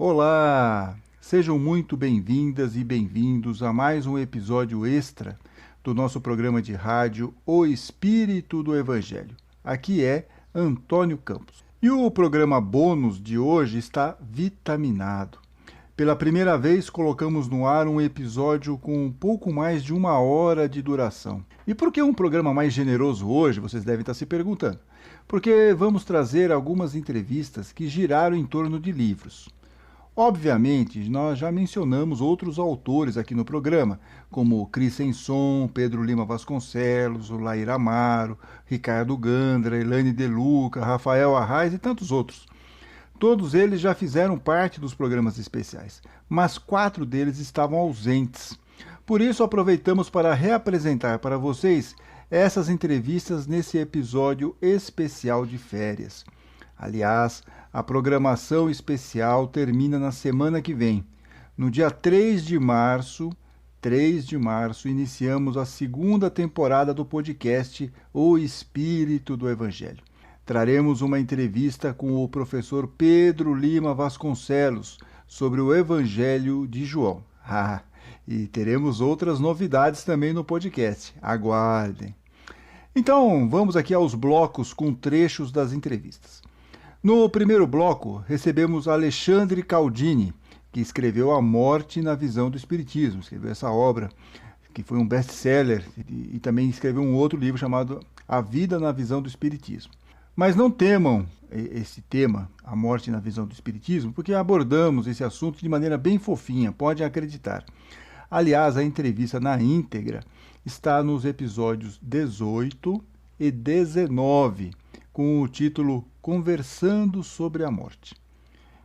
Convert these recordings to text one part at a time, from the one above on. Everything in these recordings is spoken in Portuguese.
Olá! Sejam muito bem-vindas e bem-vindos a mais um episódio extra do nosso programa de rádio O Espírito do Evangelho. Aqui é Antônio Campos. E o programa bônus de hoje está vitaminado. Pela primeira vez, colocamos no ar um episódio com um pouco mais de 1 hora de duração. E por que um programa mais generoso hoje, vocês devem estar se perguntando? Porque vamos trazer algumas entrevistas que giraram em torno de livros. Obviamente, nós já mencionamos outros autores aqui no programa, como Cris Senson, Pedro Lima Vasconcelos, Laíra Amaro, Ricardo Gandra, Elaine De Luca, Rafael Arraes e tantos outros. Todos eles já fizeram parte dos programas especiais, mas 4 deles estavam ausentes. Por isso, aproveitamos para reapresentar para vocês essas entrevistas nesse episódio especial de férias. Aliás, a programação especial termina na semana que vem. No dia 3 de março, iniciamos a segunda temporada do podcast O Espírito do Evangelho. Traremos uma entrevista com o professor Pedro Lima Vasconcelos sobre o Evangelho de João. E teremos outras novidades também no podcast. Aguardem. Então, vamos aqui aos blocos com trechos das entrevistas. No primeiro bloco, recebemos Alexandre Caldini, que escreveu A Morte na Visão do Espiritismo. Escreveu essa obra, que foi um best-seller, e também escreveu um outro livro chamado A Vida na Visão do Espiritismo. Mas não temam esse tema, A Morte na Visão do Espiritismo, porque abordamos esse assunto de maneira bem fofinha, podem acreditar. Aliás, a entrevista na íntegra está nos episódios 18 e 19, com o título Conversando sobre a Morte.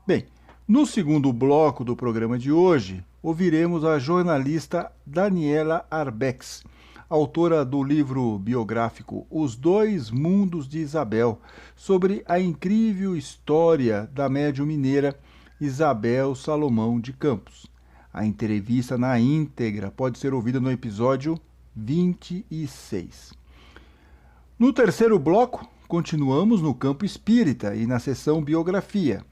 Bem, no segundo bloco do programa de hoje, ouviremos a jornalista Daniela Arbex, autora do livro biográfico Os Dois Mundos de Isabel, sobre a incrível história da médium mineira Isabel Salomão de Campos. A entrevista na íntegra pode ser ouvida no episódio 26. No terceiro bloco, continuamos no campo espírita e na seção biografia.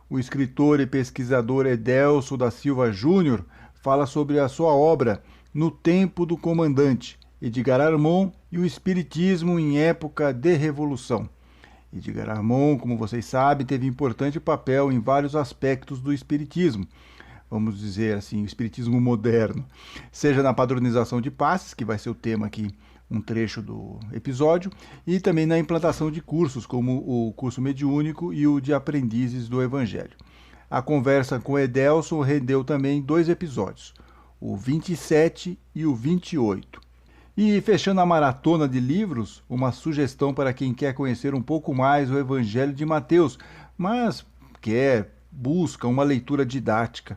O escritor e pesquisador Edelso da Silva Júnior fala sobre a sua obra No Tempo do Comandante, Edgar Armond e o Espiritismo em Época de Revolução. Edgar Armond, como vocês sabem, teve importante papel em vários aspectos do Espiritismo. Vamos dizer assim, o Espiritismo moderno. Seja na padronização de passes, que vai ser o tema aqui, um trecho do episódio, e também na implantação de cursos, como o curso mediúnico e o de aprendizes do Evangelho. A conversa com Edelson rendeu também 2 episódios, o 27 e o 28. E fechando a maratona de livros, uma sugestão para quem quer conhecer um pouco mais o Evangelho de Mateus, mas busca uma leitura didática.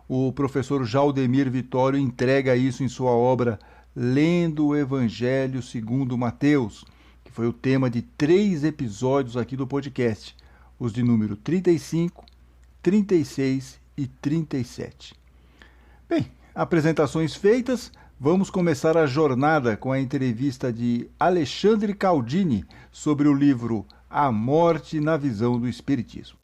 O professor Jaldemir Vitório entrega isso em sua obra Lendo o Evangelho segundo Mateus, que foi o tema de 3 episódios aqui do podcast, os de número 35, 36 e 37. Bem, apresentações feitas, vamos começar a jornada com a entrevista de Alexandre Caldini sobre o livro A Morte na Visão do Espiritismo.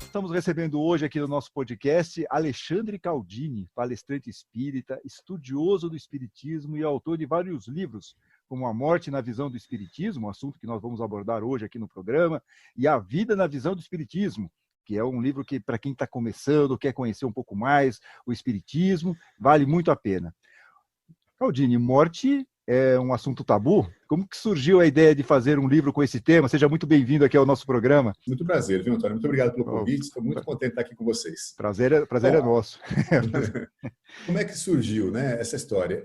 Estamos recebendo hoje aqui no nosso podcast Alexandre Caldini, palestrante espírita, estudioso do espiritismo e autor de vários livros, como A Morte na Visão do Espiritismo, um assunto que nós vamos abordar hoje aqui no programa, e A Vida na Visão do Espiritismo, que é um livro que, para quem está começando, quer conhecer um pouco mais o espiritismo, vale muito a pena. Caldini, morte é um assunto tabu? Como que surgiu a ideia de fazer um livro com esse tema? Seja muito bem-vindo aqui ao nosso programa. Muito prazer, viu, Antônio? Muito obrigado pelo convite. Estou muito contente de estar aqui com vocês. Prazer é nosso. Como é que surgiu, né, essa história?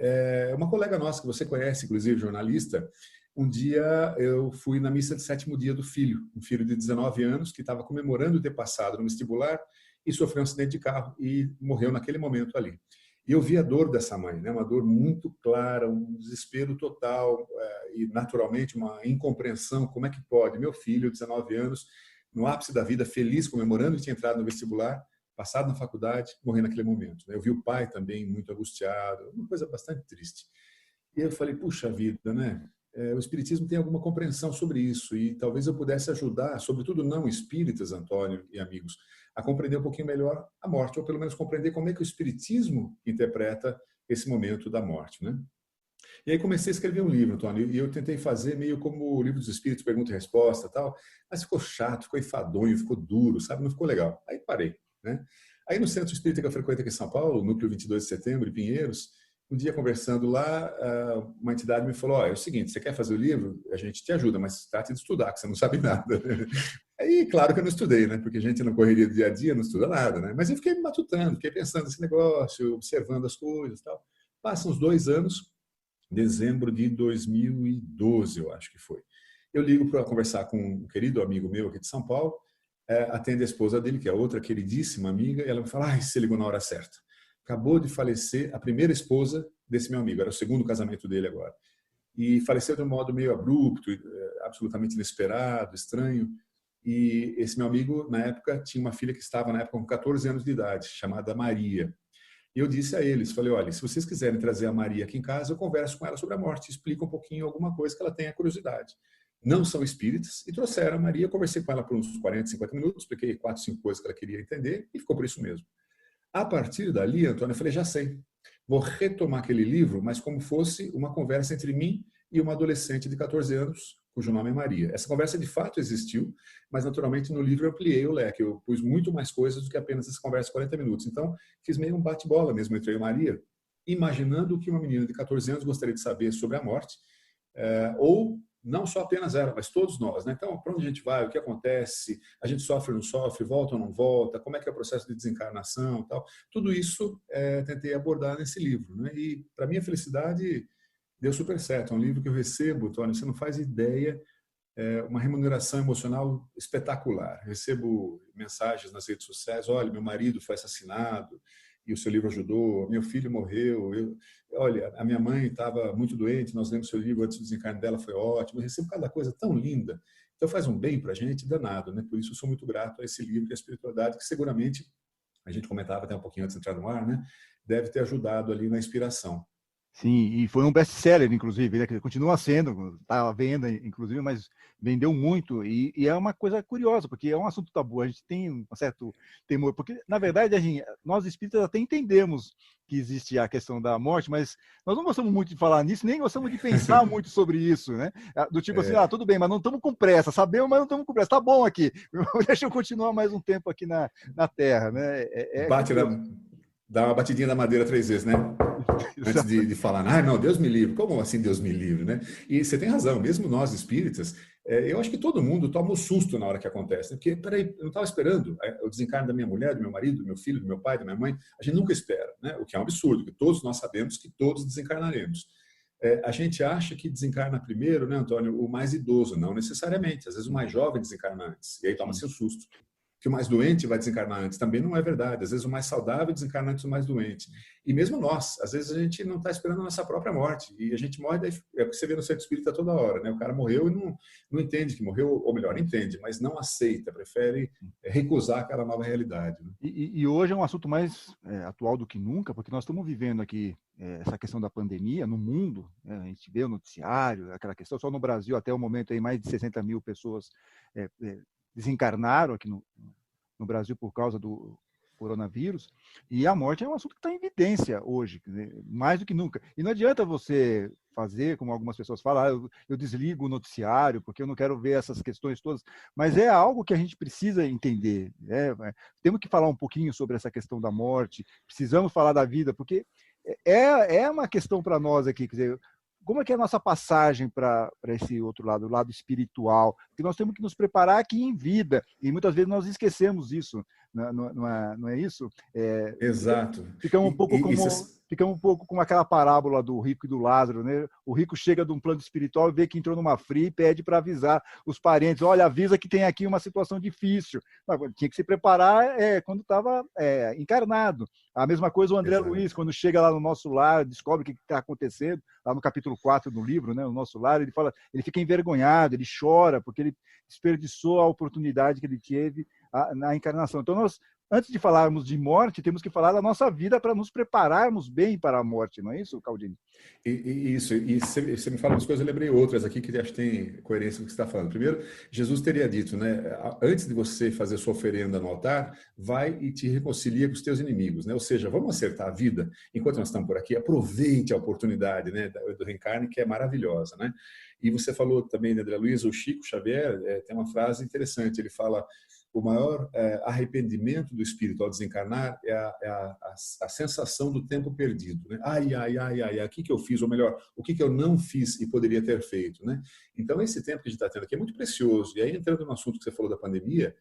Uma colega nossa que você conhece, inclusive jornalista, um dia eu fui na missa de 7º dia do filho, um filho de 19 anos que estava comemorando ter passado no vestibular e sofreu um acidente de carro e morreu naquele momento ali. E eu vi a dor dessa mãe, né? Uma dor muito clara, um desespero total e, naturalmente, uma incompreensão. Como é que pode? Meu filho, 19 anos, no ápice da vida, feliz, comemorando que tinha entrado no vestibular, passado na faculdade, morrer naquele momento. Eu vi o pai também muito angustiado, uma coisa bastante triste. E eu falei, puxa vida, né? o Espiritismo tem alguma compreensão sobre isso e talvez eu pudesse ajudar, sobretudo não espíritas, Antônio e amigos, a compreender um pouquinho melhor a morte, ou pelo menos compreender como é que o Espiritismo interpreta esse momento da morte, né? E aí comecei a escrever um livro, Antônio, e eu tentei fazer meio como o Livro dos Espíritos, pergunta e resposta e tal, mas ficou chato, ficou enfadonho, ficou duro, sabe? Não ficou legal. Aí parei, né? Aí no Centro Espírita que eu frequento aqui em São Paulo, Núcleo 22 de Setembro, em Pinheiros, um dia conversando lá, uma entidade me falou, é o seguinte, você quer fazer o livro? A gente te ajuda, mas trate de estudar, que você não sabe nada. Aí, claro que eu não estudei, né? Porque a gente na correria do dia a dia não estuda nada, né? Mas eu fiquei me matutando, fiquei pensando nesse negócio, observando as coisas e tal. Passam uns 2 anos, dezembro de 2012, eu acho que foi. Eu ligo para conversar com um querido amigo meu aqui de São Paulo, atende a esposa dele, que é outra queridíssima amiga, e ela me fala, você ligou na hora certa. Acabou de falecer a primeira esposa desse meu amigo, era o segundo casamento dele agora. E faleceu de um modo meio abrupto, absolutamente inesperado, estranho. E esse meu amigo, na época, tinha uma filha que estava, na época, com 14 anos de idade, chamada Maria. E eu disse a eles, falei, olha, se vocês quiserem trazer a Maria aqui em casa, eu converso com ela sobre a morte, explico um pouquinho alguma coisa que ela tenha curiosidade. Não são espíritas, e trouxeram a Maria, conversei com ela por uns 40, 50 minutos, expliquei 4, 5 coisas que ela queria entender, e ficou por isso mesmo. A partir dali, Antônio, eu falei, já sei, vou retomar aquele livro, mas como fosse uma conversa entre mim e uma adolescente de 14 anos, cujo nome é Maria. Essa conversa de fato existiu, mas naturalmente no livro eu ampliei o leque, eu pus muito mais coisas do que apenas essa conversa de 40 minutos. Então, fiz meio um bate-bola mesmo entre eu e Maria, imaginando o que uma menina de 14 anos gostaria de saber sobre a morte, ou não só apenas ela, mas todos nós, né? Então, para onde a gente vai, o que acontece, a gente sofre ou não sofre, volta ou não volta, como é que é o processo de desencarnação, tal. Tudo isso tentei abordar nesse livro, né? E para minha felicidade deu super certo. É um livro que eu recebo, Tony, você não faz ideia, uma remuneração emocional espetacular. Recebo mensagens nas redes sociais, olha, meu marido foi assassinado e o seu livro ajudou, meu filho morreu, olha, a minha mãe estava muito doente, nós lemos seu livro antes do desencarne dela, foi ótimo. Eu recebo cada coisa tão linda. Então faz um bem para a gente danado, né? Por isso eu sou muito grato a esse livro e a espiritualidade, que seguramente, a gente comentava até um pouquinho antes de entrar no ar, né? Deve ter ajudado ali na inspiração. Sim, e foi um best-seller, inclusive, né? Continua sendo, está à venda, inclusive, mas vendeu muito. E é uma coisa curiosa, porque é um assunto tabu, a gente tem um certo temor, porque, na verdade, nós espíritas até entendemos que existe a questão da morte, mas nós não gostamos muito de falar nisso, nem gostamos de pensar muito sobre isso, né? Do tipo assim, tudo bem, mas não estamos com pressa, sabemos, mas não estamos com pressa, tá bom aqui, deixa eu continuar mais um tempo aqui na Terra, né? Dá uma batidinha da madeira 3 vezes, né? Antes de falar, não, Deus me livre. Como assim Deus me livre, né? E você tem razão, mesmo nós espíritas, eu acho que todo mundo toma um susto na hora que acontece. Porque, peraí, eu não estava esperando o desencarne da minha mulher, do meu marido, do meu filho, do meu pai, da minha mãe. A gente nunca espera, né? O que é um absurdo, porque todos nós sabemos que todos desencarnaremos. A gente acha que desencarna primeiro, né, Antônio, o mais idoso. Não necessariamente. Às vezes o mais jovem desencarna antes. E aí toma-se um susto. Que o mais doente vai desencarnar antes. Também não é verdade. Às vezes o mais saudável desencarna antes do mais doente. E mesmo nós, às vezes a gente não está esperando a nossa própria morte. E a gente morre, é o que você vê no centro espírita toda hora, né? O cara morreu e não entende que morreu, ou melhor, entende, mas não aceita, prefere recusar aquela nova realidade. Né? E hoje é um assunto mais atual do que nunca, porque nós estamos vivendo aqui essa questão da pandemia no mundo, né? A gente vê o noticiário, aquela questão, só no Brasil até o momento aí mais de 60 mil pessoas desencarnaram aqui no Brasil por causa do coronavírus, e a morte é um assunto que está em evidência hoje, mais do que nunca. E não adianta você fazer, como algumas pessoas falam, eu desligo o noticiário porque eu não quero ver essas questões todas, mas é algo que a gente precisa entender. Temos que falar um pouquinho sobre essa questão da morte, precisamos falar da vida, porque é uma questão para nós aqui, quer dizer, como é que é a nossa passagem para esse outro lado, o lado espiritual? Porque nós temos que nos preparar aqui em vida, e muitas vezes nós esquecemos isso, não é isso? Exato. Ficamos um pouco como aquela parábola do rico e do Lázaro, né? O rico chega de um plano espiritual e vê que entrou numa fria e pede para avisar os parentes, olha, avisa que tem aqui uma situação difícil. Mas, tinha que se preparar quando estava encarnado. A mesma coisa o André Exato. Luiz, quando chega lá no nosso lar, descobre o que está acontecendo, lá no capítulo 4 do livro, né, o nosso lar, ele fica envergonhado, ele chora, porque ele desperdiçou a oportunidade que ele teve na encarnação. Então, nós antes de falarmos de morte, temos que falar da nossa vida para nos prepararmos bem para a morte, não é isso, Caldini? Isso, e você me fala umas coisas, eu lembrei outras aqui que acho que tem coerência com o que você está falando. Primeiro, Jesus teria dito, né, antes de você fazer sua oferenda no altar, vai e te reconcilia com os teus inimigos, né? Ou seja, vamos acertar a vida enquanto nós estamos por aqui, aproveite a oportunidade, né, do reencarne, que é maravilhosa, né? E você falou também, né, André Luiz, o Chico Xavier tem uma frase interessante, ele fala: o maior arrependimento do espírito ao desencarnar é a sensação do tempo perdido, né? Ai, ai, ai, ai, o que eu fiz, ou melhor, o que eu não fiz e poderia ter feito, né? Então, esse tempo que a gente está tendo aqui é muito precioso. E aí, entrando no assunto que você falou da pandemia,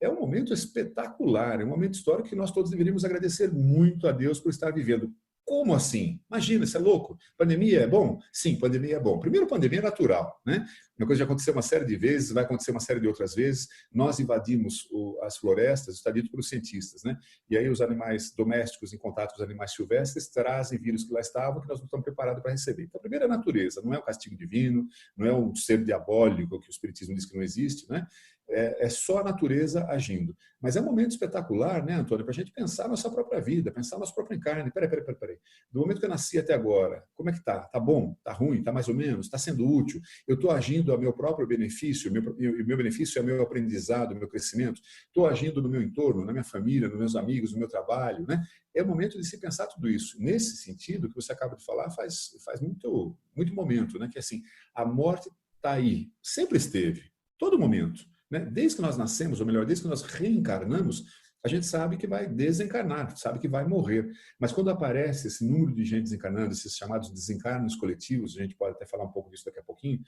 é um momento espetacular, é um momento histórico que nós todos deveríamos agradecer muito a Deus por estar vivendo. Como assim? Imagina, isso é louco. Pandemia é bom? Sim, pandemia é bom. Primeiro, pandemia é natural, né? Uma coisa já aconteceu uma série de vezes, vai acontecer uma série de outras vezes. Nós invadimos as florestas, está dito pelos cientistas, né? E aí os animais domésticos em contato com os animais silvestres trazem vírus que lá estavam que nós não estamos preparados para receber. Então, a primeira é a natureza, não é o castigo divino, não é um ser diabólico que o espiritismo diz que não existe, né? É só a natureza agindo. Mas é um momento espetacular, né, Antônio, para a gente pensar a nossa própria vida, pensar a nossa própria carne. Peraí. Do momento que eu nasci até agora, como é que tá? Tá bom? Tá ruim? Tá mais ou menos? Tá sendo útil? Eu estou agindo a meu próprio benefício? Meu benefício é meu aprendizado, meu crescimento? Estou agindo no meu entorno, na minha família, nos meus amigos, no meu trabalho, né? É o momento de se pensar tudo isso. Nesse sentido, que você acaba de falar faz muito, muito momento, né? Que assim, a morte está aí, sempre esteve, todo momento. Né? Desde que nós nascemos, ou melhor, desde que nós reencarnamos, a gente sabe que vai desencarnar, sabe que vai morrer. Mas quando aparece esse número de gente desencarnando, esses chamados desencarnes coletivos, a gente pode até falar um pouco disso daqui a pouquinho,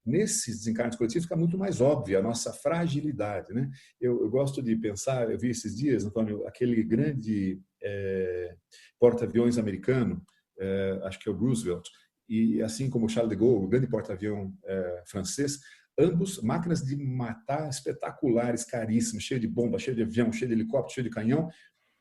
nesses desencarnes coletivos fica muito mais óbvia a nossa fragilidade. Né? Eu gosto de pensar, eu vi esses dias, Antônio, aquele grande porta-aviões americano, acho que é o Roosevelt, e assim como o Charles de Gaulle, o grande porta-avião francês, ambos máquinas de matar espetaculares, caríssimas, cheio de bomba, cheio de avião, cheio de helicóptero, cheio de canhão,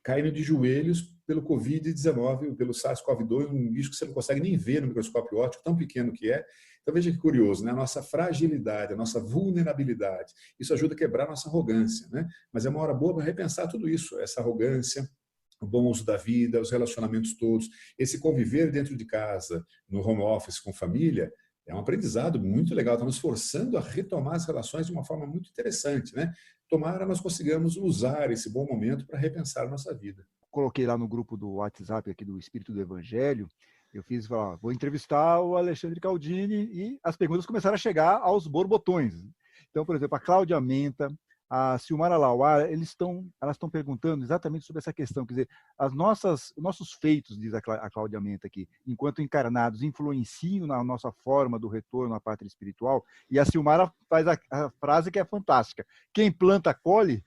caindo de joelhos pelo Covid-19, pelo SARS-CoV-2, um bicho que você não consegue nem ver no microscópio óptico, tão pequeno que é. Então veja que curioso, né? A nossa fragilidade, a nossa vulnerabilidade, isso ajuda a quebrar a nossa arrogância, né? Mas é uma hora boa para repensar tudo isso, essa arrogância, o bom uso da vida, os relacionamentos todos, esse conviver dentro de casa, no home office com família, é um aprendizado muito legal, está nos forçando a retomar as relações de uma forma muito interessante, né? Tomara nós consigamos usar esse bom momento para repensar a nossa vida. Coloquei lá no grupo do WhatsApp aqui do Espírito do Evangelho, eu fiz, vou entrevistar o Alexandre Caldini e as perguntas começaram a chegar aos borbotões. Então, por exemplo, a Cláudia Menta, a Silmara Lauar, elas estão perguntando exatamente sobre essa questão, quer dizer, os nossos feitos, diz a Cláudia Menta aqui, enquanto encarnados, influenciam na nossa forma do retorno à pátria espiritual, e a Silmara faz a frase que é fantástica, quem planta, colhe,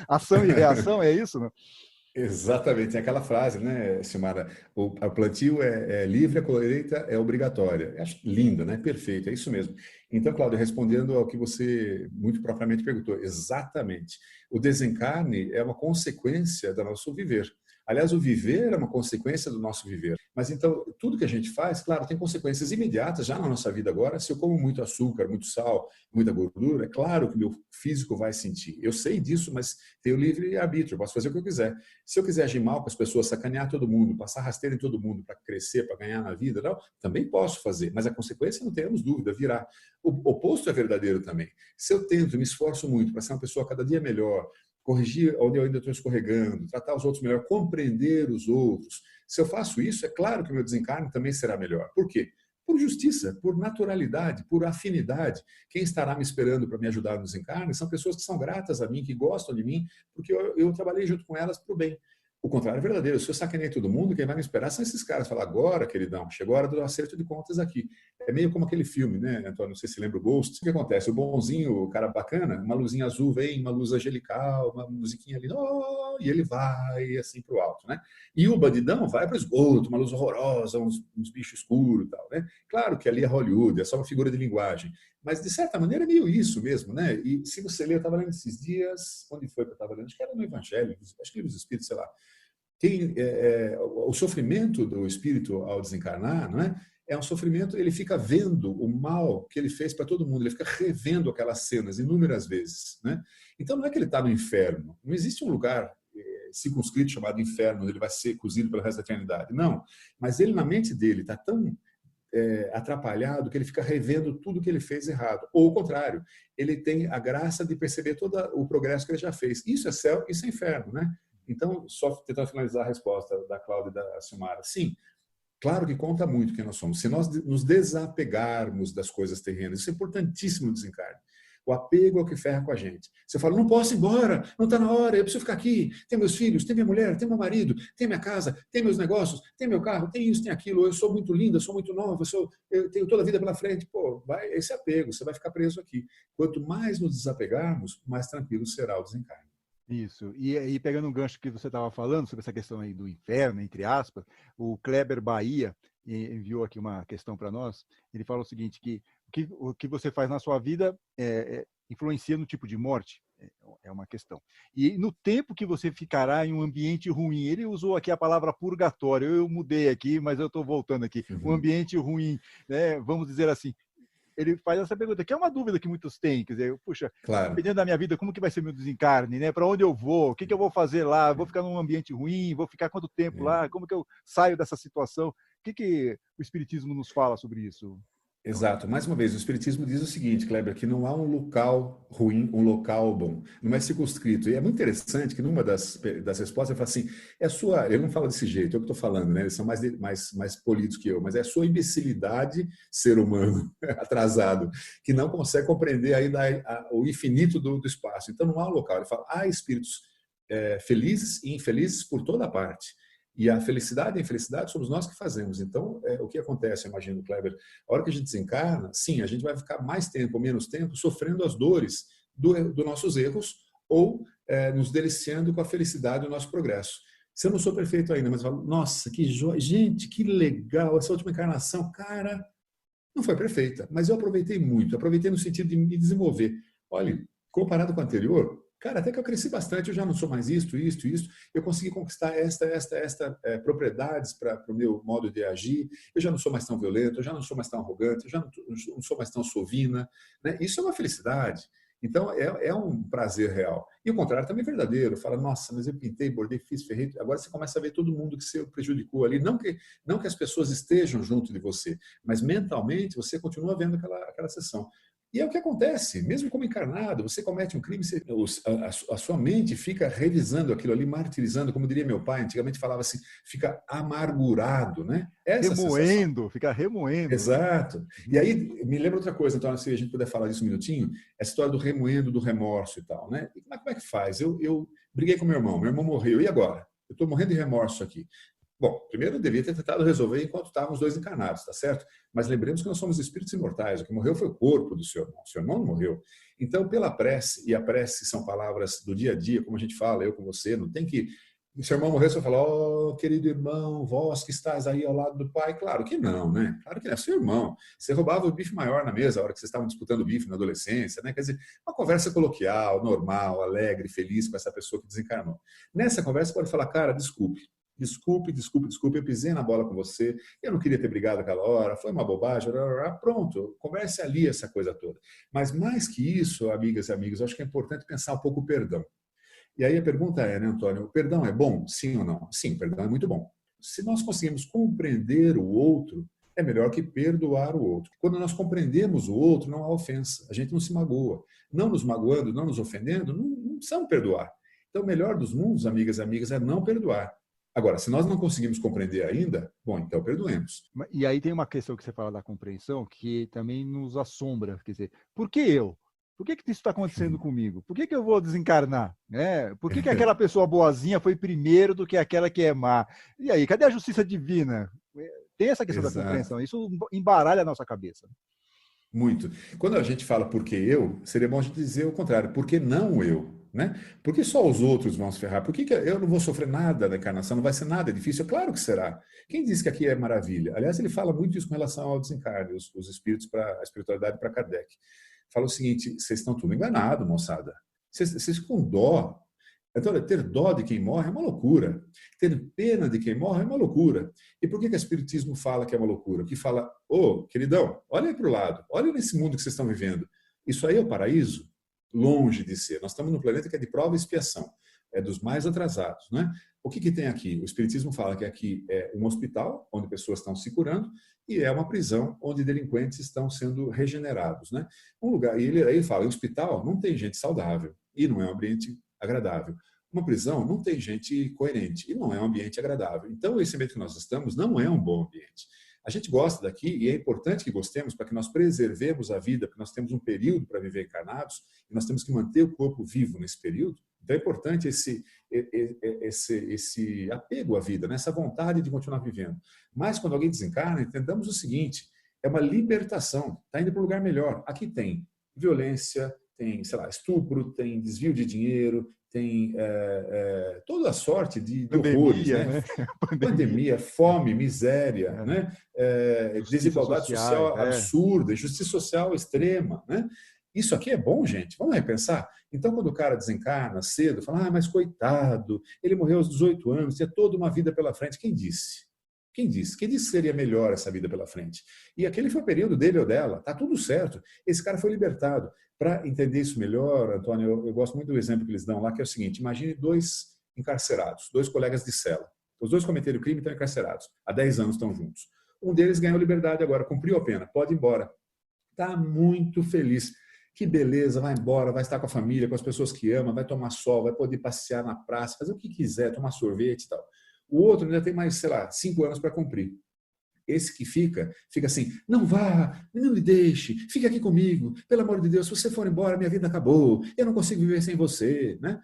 ação e reação, é isso, não? Exatamente, tem aquela frase, né, Silmara? O plantio é livre, a colheita é obrigatória. Eu acho linda, né? Perfeito, é isso mesmo. Então, Cláudio, respondendo ao que você muito propriamente perguntou, exatamente. O desencarne é uma consequência do nosso viver. Aliás, o viver é uma consequência do nosso viver. Mas então, tudo que a gente faz, claro, tem consequências imediatas já na nossa vida agora. Se eu como muito açúcar, muito sal, muita gordura, é claro que o meu físico vai sentir. Eu sei disso, mas tenho livre arbítrio, posso fazer o que eu quiser. Se eu quiser agir mal com as pessoas, sacanear todo mundo, passar rasteira em todo mundo para crescer, para ganhar na vida, não, também posso fazer. Mas a consequência, não tenhamos dúvida, virá. O oposto é verdadeiro também. Se eu tento, me esforço muito para ser uma pessoa cada dia melhor, corrigir onde eu ainda estou escorregando, tratar os outros melhor, compreender os outros. Se eu faço isso, é claro que o meu desencarne também será melhor. Por quê? Por justiça, por naturalidade, por afinidade. Quem estará me esperando para me ajudar no desencarne são pessoas que são gratas a mim, que gostam de mim, porque eu trabalhei junto com elas para o bem. O contrário é verdadeiro. Se eu sacanei todo mundo, quem vai me esperar são esses caras. Falar, agora, queridão, chegou a hora do acerto de contas aqui. É meio como aquele filme, né, Antônio? Não sei se lembra o Ghost. O que acontece? O bonzinho, o cara bacana, uma luzinha azul vem, uma luz angelical, uma musiquinha ali, oh, e ele vai assim para o alto, né? E o bandidão vai para o esgoto, uma luz horrorosa, uns bichos escuros e tal, né? Claro que ali é Hollywood, é só uma figura de linguagem. Mas, de certa maneira, é meio isso mesmo, né? E se você ler, eu estava lendo esses dias, onde foi que eu estava lendo? Acho que era no Evangelho, acho que livro dos Espíritos, sei lá. O sofrimento do espírito ao desencarnar, não é? É um sofrimento, ele fica vendo o mal que ele fez para todo mundo, ele fica revendo aquelas cenas inúmeras vezes, né? Então não é que ele está no inferno, não existe um lugar circunscrito, chamado inferno, onde ele vai ser cozido pelo resto da eternidade. Não, mas ele, na mente dele, está tão atrapalhado que ele fica revendo tudo que ele fez errado. Ou o contrário, ele tem a graça de perceber todo o progresso que ele já fez. Isso é céu, isso é inferno, né? Então, só tentando finalizar a resposta da Cláudia e da Silmara. Sim, claro que conta muito quem nós somos. Se nós nos desapegarmos das coisas terrenas, isso é importantíssimo no desencarne. O apego é o que ferra com a gente. Você fala, não posso ir embora, não está na hora, eu preciso ficar aqui. Tem meus filhos, tem minha mulher, tem meu marido, tem minha casa, tem meus negócios, tem meu carro, tem isso, tem aquilo. Eu sou muito linda, sou muito nova, eu tenho toda a vida pela frente. Pô, esse apego, você vai ficar preso aqui. Quanto mais nos desapegarmos, mais tranquilo será o desencarne. Isso. E aí, pegando um gancho que você estava falando sobre essa questão aí do inferno, entre aspas, o Kleber Bahia enviou aqui uma questão para nós. Ele fala o seguinte, que o que você faz na sua vida influencia no tipo de morte, é uma questão. E no tempo que você ficará em um ambiente ruim, ele usou aqui a palavra purgatório, eu mudei aqui, mas eu estou voltando aqui. Um ambiente ruim, né, vamos dizer assim, ele faz essa pergunta, que é uma dúvida que muitos têm, quer dizer, puxa, claro, dependendo da minha vida, como que vai ser meu desencarne, né? Para onde eu vou? O que eu vou fazer lá? Vou ficar num ambiente ruim? Vou ficar quanto tempo lá? Como que eu saio dessa situação? O que o Espiritismo nos fala sobre isso? Exato. Mais uma vez, o Espiritismo diz o seguinte, Kleber, que não há um local ruim, um local bom. Não é circunscrito. E é muito interessante que numa das respostas ele fala assim, ele não fala desse jeito, é o que eu estou falando, né? Eles são mais polidos que eu, mas é a sua imbecilidade, ser humano atrasado, que não consegue compreender ainda o infinito do espaço. Então não há um local. Ele fala, há espíritos felizes e infelizes por toda parte. E a felicidade e a infelicidade somos nós que fazemos. Então, o que acontece, eu imagino, Kleber, a hora que a gente desencarna, sim, a gente vai ficar mais tempo ou menos tempo sofrendo as dores dos nossos erros ou nos deliciando com a felicidade do nosso progresso. Se eu não sou perfeito ainda, mas eu falo, nossa, que joia, gente, que legal, essa última encarnação, cara, não foi perfeita, mas eu aproveitei muito, aproveitei no sentido de me desenvolver. Olha, comparado com o anterior, cara, até que eu cresci bastante, eu já não sou mais isto, eu consegui conquistar esta propriedades para o meu modo de agir, eu já não sou mais tão violento, eu já não sou mais tão arrogante, eu já não sou mais tão sovina, né? Isso é uma felicidade. Então, é um prazer real. E o contrário também é verdadeiro. Fala, nossa, mas eu pintei, bordei, fiz, ferrei. Agora você começa a ver todo mundo que você prejudicou ali. Não que as pessoas estejam junto de você, mas mentalmente você continua vendo aquela sessão. E é o que acontece, mesmo como encarnado, você comete um crime, a sua mente fica revisando aquilo ali, martirizando, como diria meu pai, antigamente falava assim, fica amargurado, né? Essa sensação. Fica remoendo. Exato. E aí, me lembra outra coisa, então, se a gente puder falar disso um minutinho, essa história do remoendo, do remorso e tal, né? E como é que faz? Eu briguei com meu irmão morreu, e agora? Eu estou morrendo de remorso aqui. Bom, primeiro eu devia ter tentado resolver enquanto estávamos dois encarnados, tá certo? Mas lembremos que nós somos espíritos imortais, o que morreu foi o corpo do seu irmão não morreu. Então, pela prece, e a prece são palavras do dia a dia, como a gente fala, eu com você, não tem que... Se seu irmão morrer, você vai falar, oh, querido irmão, vós que estás aí ao lado do pai. Claro que não, né? Claro que não, é seu irmão. Você roubava o bife maior na mesa, a hora que vocês estavam disputando o bife na adolescência, né? Quer dizer, uma conversa coloquial, normal, alegre, feliz com essa pessoa que desencarnou. Nessa conversa, você pode falar, cara, desculpe, eu pisei na bola com você, eu não queria ter brigado aquela hora, foi uma bobagem, pronto, converse ali essa coisa toda. Mas mais que isso, amigas e amigos, eu acho que é importante pensar um pouco o perdão. E aí a pergunta é, né, Antônio, o perdão é bom? Sim ou não? Sim, o perdão é muito bom. Se nós conseguimos compreender o outro, é melhor que perdoar o outro. Quando nós compreendemos o outro, não há ofensa, a gente não se magoa. Não nos magoando, não nos ofendendo, não precisamos perdoar. Então, o melhor dos mundos, amigas e amigas, é não perdoar. Agora, se nós não conseguimos compreender ainda, bom, então perdoemos. E aí tem uma questão que você fala da compreensão que também nos assombra. Quer dizer, por que eu? Por que isso está acontecendo comigo? Por que eu vou desencarnar? Por que aquela pessoa boazinha foi primeiro do que aquela que é má? E aí, cadê a justiça divina? Tem essa questão da compreensão. Isso embaralha a nossa cabeça. Muito. Quando a gente fala por que eu, seria bom a gente dizer o contrário. Por que não eu? Né? Por que só os outros vão se ferrar? Por que eu não vou sofrer nada na encarnação? Não vai ser nada difícil? Claro que será. Quem disse que aqui é maravilha? Aliás, ele fala muito isso com relação ao desencarne, os espíritos para a espiritualidade para Kardec. Fala o seguinte, vocês estão tudo enganados, moçada. Vocês com dó. Então, ter dó de quem morre é uma loucura. Ter pena de quem morre é uma loucura. E por que o Espiritismo fala que é uma loucura? Porque fala, queridão, olha aí para o lado, olha nesse mundo que vocês estão vivendo. Isso aí é o paraíso? Longe de ser. Nós estamos num planeta que é de prova e expiação. é dos mais atrasados, né? O que tem aqui? O Espiritismo fala que aqui é um hospital, onde pessoas estão se curando, e é uma prisão onde delinquentes estão sendo regenerados, né? Um lugar, e ele fala, em hospital não tem gente saudável, e não é um ambiente agradável. Uma prisão não tem gente coerente, e não é um ambiente agradável. Então, esse ambiente que nós estamos não é um bom ambiente. A gente gosta daqui, e é importante que gostemos para que nós preservemos a vida, porque nós temos um período para viver encarnados, e nós temos que manter o corpo vivo nesse período. Então é importante esse apego à vida, né? Essa vontade de continuar vivendo. Mas quando alguém desencarna, entendamos o seguinte, é uma libertação, está indo para um lugar melhor. Aqui tem violência, tem, sei lá, estupro, tem desvio de dinheiro, tem toda a sorte de horrores, né? Pandemia, fome, miséria, né? Desigualdade social absurda, injustiça social extrema, né? Isso aqui é bom, gente? Vamos repensar? Então, quando o cara desencarna cedo, fala, mas coitado, ele morreu aos 18 anos, tinha toda uma vida pela frente. Quem disse? Quem disse? Quem disse que seria melhor essa vida pela frente? E aquele foi o período dele ou dela. Tá tudo certo. Esse cara foi libertado. Para entender isso melhor, Antônio, eu gosto muito do exemplo que eles dão lá, que é o seguinte, imagine 2 encarcerados, 2 colegas de cela. Os 2 cometeram crime e estão encarcerados. Há 10 anos estão juntos. Um deles ganhou liberdade agora, cumpriu a pena, pode ir embora. Está muito feliz. Que beleza, vai embora, vai estar com a família, com as pessoas que ama, vai tomar sol, vai poder passear na praça, fazer o que quiser, tomar sorvete e tal. O outro ainda tem mais, sei lá, 5 anos para cumprir. Esse que fica assim, não vá, não me deixe, fique aqui comigo, pelo amor de Deus, se você for embora, minha vida acabou, eu não consigo viver sem você, né?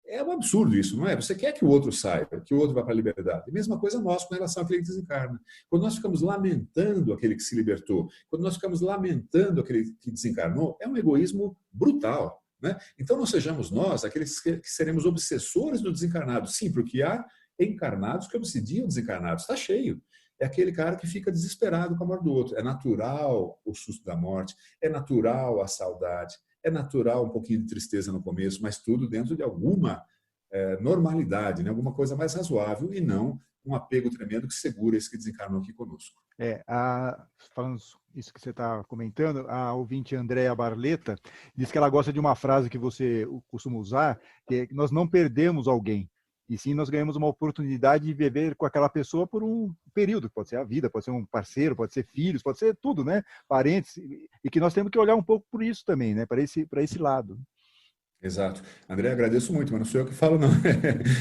É um absurdo isso, não é? Você quer que o outro saia, que o outro vá para a liberdade. E mesma coisa nós com relação àquele que desencarna. Quando nós ficamos lamentando aquele que se libertou, quando nós ficamos lamentando aquele que desencarnou, é um egoísmo brutal, né? Então não sejamos nós aqueles que seremos obsessores do desencarnado. Sim, porque há encarnados que obsidiam desencarnados. Está cheio. É aquele cara que fica desesperado com a morte do outro. É natural o susto da morte, é natural a saudade, é natural um pouquinho de tristeza no começo, mas tudo dentro de alguma normalidade, né? Alguma coisa mais razoável e não um apego tremendo que segura esse que desencarnou aqui conosco. Falando isso que você está comentando, a ouvinte Andréa Barleta diz que ela gosta de uma frase que você costuma usar, que é que nós não perdemos alguém, e sim nós ganhamos uma oportunidade de viver com aquela pessoa por um período, pode ser a vida, pode ser um parceiro, pode ser filhos, pode ser tudo, né? Parentes, e que nós temos que olhar um pouco por isso também, né? Para esse lado. Exato. André, agradeço muito, mas não sou eu que falo, não.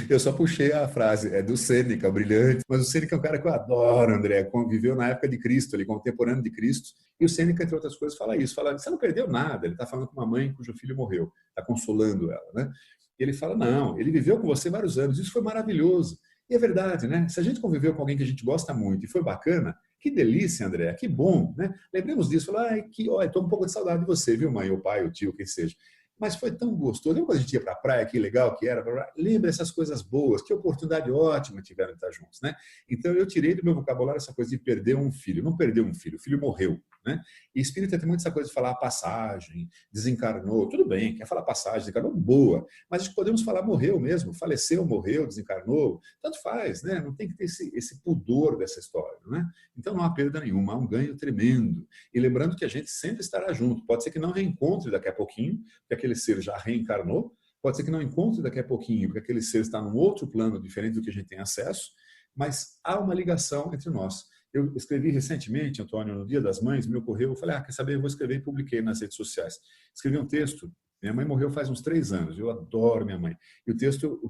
Eu só puxei a frase, é do Sêneca, o brilhante. Mas o Sêneca é um cara que eu adoro, André. Conviveu na época de Cristo, ele contemporâneo de Cristo. E o Sêneca, entre outras coisas, fala isso. Fala, você não perdeu nada. Ele está falando com uma mãe cujo filho morreu. Está consolando ela, né? E ele fala, não, ele viveu com você vários anos. Isso foi maravilhoso. E é verdade, né? Se a gente conviveu com alguém que a gente gosta muito e foi bacana, que delícia, André, que bom, né? Lembremos disso. Fala, estou um pouco de saudade de você, viu, mãe, ou pai, ou tio, quem seja. Mas foi tão gostoso. Lembra quando a gente ia para a praia, que legal que era? Lembra essas coisas boas, que oportunidade ótima tiveram de estar juntos, né? Então eu tirei do meu vocabulário essa coisa de perder um filho. Não perdeu um filho, o filho morreu, né? E espírita tem muito essa coisa de falar passagem, desencarnou, tudo bem, quer falar passagem, desencarnou, boa. Mas podemos falar morreu mesmo, faleceu, morreu, desencarnou, tanto faz, né? Não tem que ter esse pudor dessa história, né? Então não há perda nenhuma, há um ganho tremendo. E lembrando que a gente sempre estará junto. Pode ser que não reencontre daqui a pouquinho, porque aquele ser já reencarnou, pode ser que não encontre daqui a pouquinho, porque aquele ser está num outro plano diferente do que a gente tem acesso, mas há uma ligação entre nós. Eu escrevi recentemente, Antônio, no Dia das Mães, me ocorreu, eu falei, quer saber, eu vou escrever e publiquei nas redes sociais. Escrevi um texto, minha mãe morreu faz uns 3 anos, eu adoro minha mãe. E o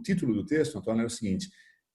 título do texto, Antônio, era o seguinte,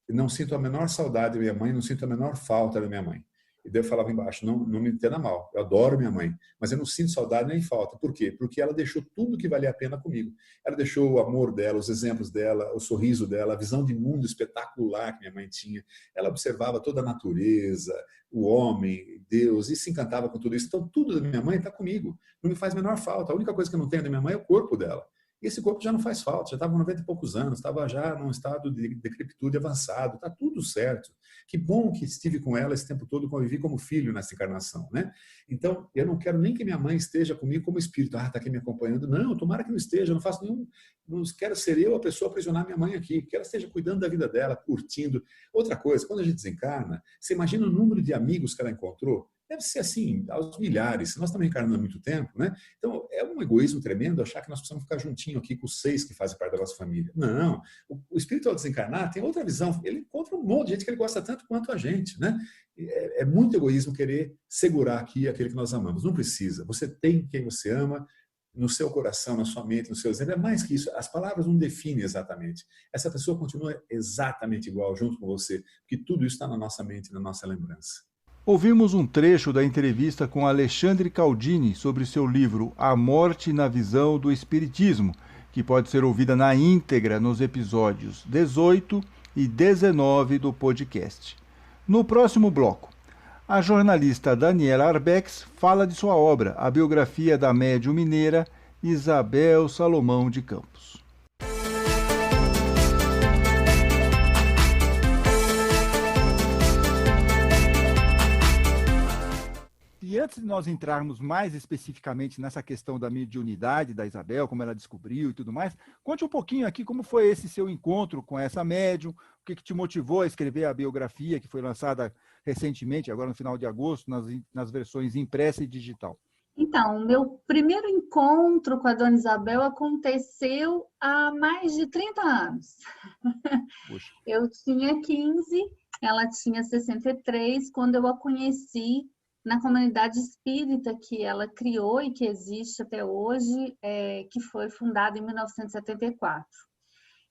não sinto a menor saudade da minha mãe, não sinto a menor falta da minha mãe. E daí eu falava embaixo, não me entenda mal, eu adoro minha mãe, mas eu não sinto saudade nem falta. Por quê? Porque ela deixou tudo que valia a pena comigo. Ela deixou o amor dela, os exemplos dela, o sorriso dela, a visão de mundo espetacular que minha mãe tinha. Ela observava toda a natureza, o homem, Deus, e se encantava com tudo isso. Então, tudo da minha mãe está comigo. Não me faz a menor falta. A única coisa que eu não tenho da minha mãe é o corpo dela. E esse corpo já não faz falta, já estava com 90 e poucos anos, estava já num estado de decrepitude avançado, está tudo certo. Que bom que estive com ela esse tempo todo, convivi como filho nessa encarnação, né? Então, eu não quero nem que minha mãe esteja comigo como espírito, está aqui me acompanhando. Não, tomara que não esteja, não faço nenhum, não quero ser eu a pessoa a aprisionar minha mãe aqui, que ela esteja cuidando da vida dela, curtindo. Outra coisa, quando a gente desencarna, você imagina o número de amigos que ela encontrou, deve ser assim, aos milhares. Nós estamos encarnando há muito tempo, né? Então, é um egoísmo tremendo achar que nós precisamos ficar juntinho aqui com os 6 que fazem parte da nossa família. Não. O espírito, ao desencarnar, tem outra visão. Ele encontra um monte de gente que ele gosta tanto quanto a gente, né? É muito egoísmo querer segurar aqui aquele que nós amamos. Não precisa. Você tem quem você ama no seu coração, na sua mente, no seu exemplo. É mais que isso. As palavras não definem exatamente. Essa pessoa continua exatamente igual junto com você, porque tudo isso está na nossa mente, na nossa lembrança. Ouvimos um trecho da entrevista com Alexandre Caldini sobre seu livro A Morte na Visão do Espiritismo, que pode ser ouvida na íntegra nos episódios 18 e 19 do podcast. No próximo bloco, a jornalista Daniela Arbex fala de sua obra, a biografia da médium mineira Isabel Salomão de Campos. E antes de nós entrarmos mais especificamente nessa questão da mediunidade da Isabel, como ela descobriu e tudo mais, conte um pouquinho aqui como foi esse seu encontro com essa médium, o que te motivou a escrever a biografia que foi lançada recentemente, agora no final de agosto, nas versões impressa e digital. Então, meu primeiro encontro com a Dona Isabel aconteceu há mais de 30 anos. Puxa. Eu tinha 15, ela tinha 63, quando eu a conheci na comunidade espírita que ela criou e que existe até hoje, que foi fundada em 1974.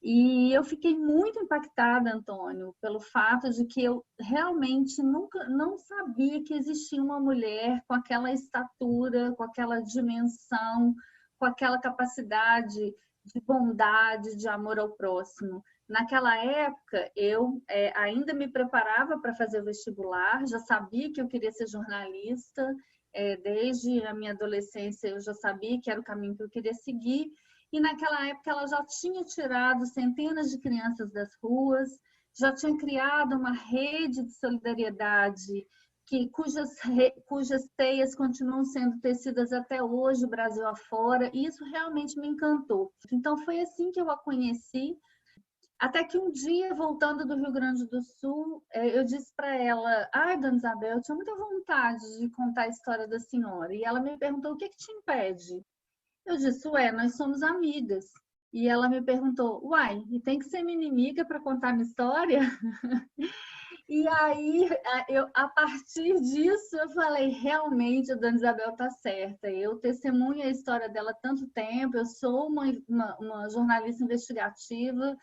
E eu fiquei muito impactada, Antônio, pelo fato de que eu realmente não sabia que existia uma mulher com aquela estatura, com aquela dimensão, com aquela capacidade de bondade, de amor ao próximo. Naquela época, eu ainda me preparava para fazer o vestibular, já sabia que eu queria ser jornalista, desde a minha adolescência eu já sabia que era o caminho que eu queria seguir, e naquela época ela já tinha tirado centenas de crianças das ruas, já tinha criado uma rede de solidariedade cujas teias continuam sendo tecidas até hoje, Brasil afora, e isso realmente me encantou. Então foi assim que eu a conheci, até que um dia, voltando do Rio Grande do Sul, eu disse para ela: ai, Dona Isabel, eu tinha muita vontade de contar a história da senhora. E ela me perguntou: o que te impede? Eu disse: ué, nós somos amigas. E ela me perguntou: uai, e tem que ser minha inimiga para contar minha história? E aí, a partir disso, eu falei: realmente a Dona Isabel está certa. Eu testemunho a história dela há tanto tempo, eu sou uma jornalista investigativa,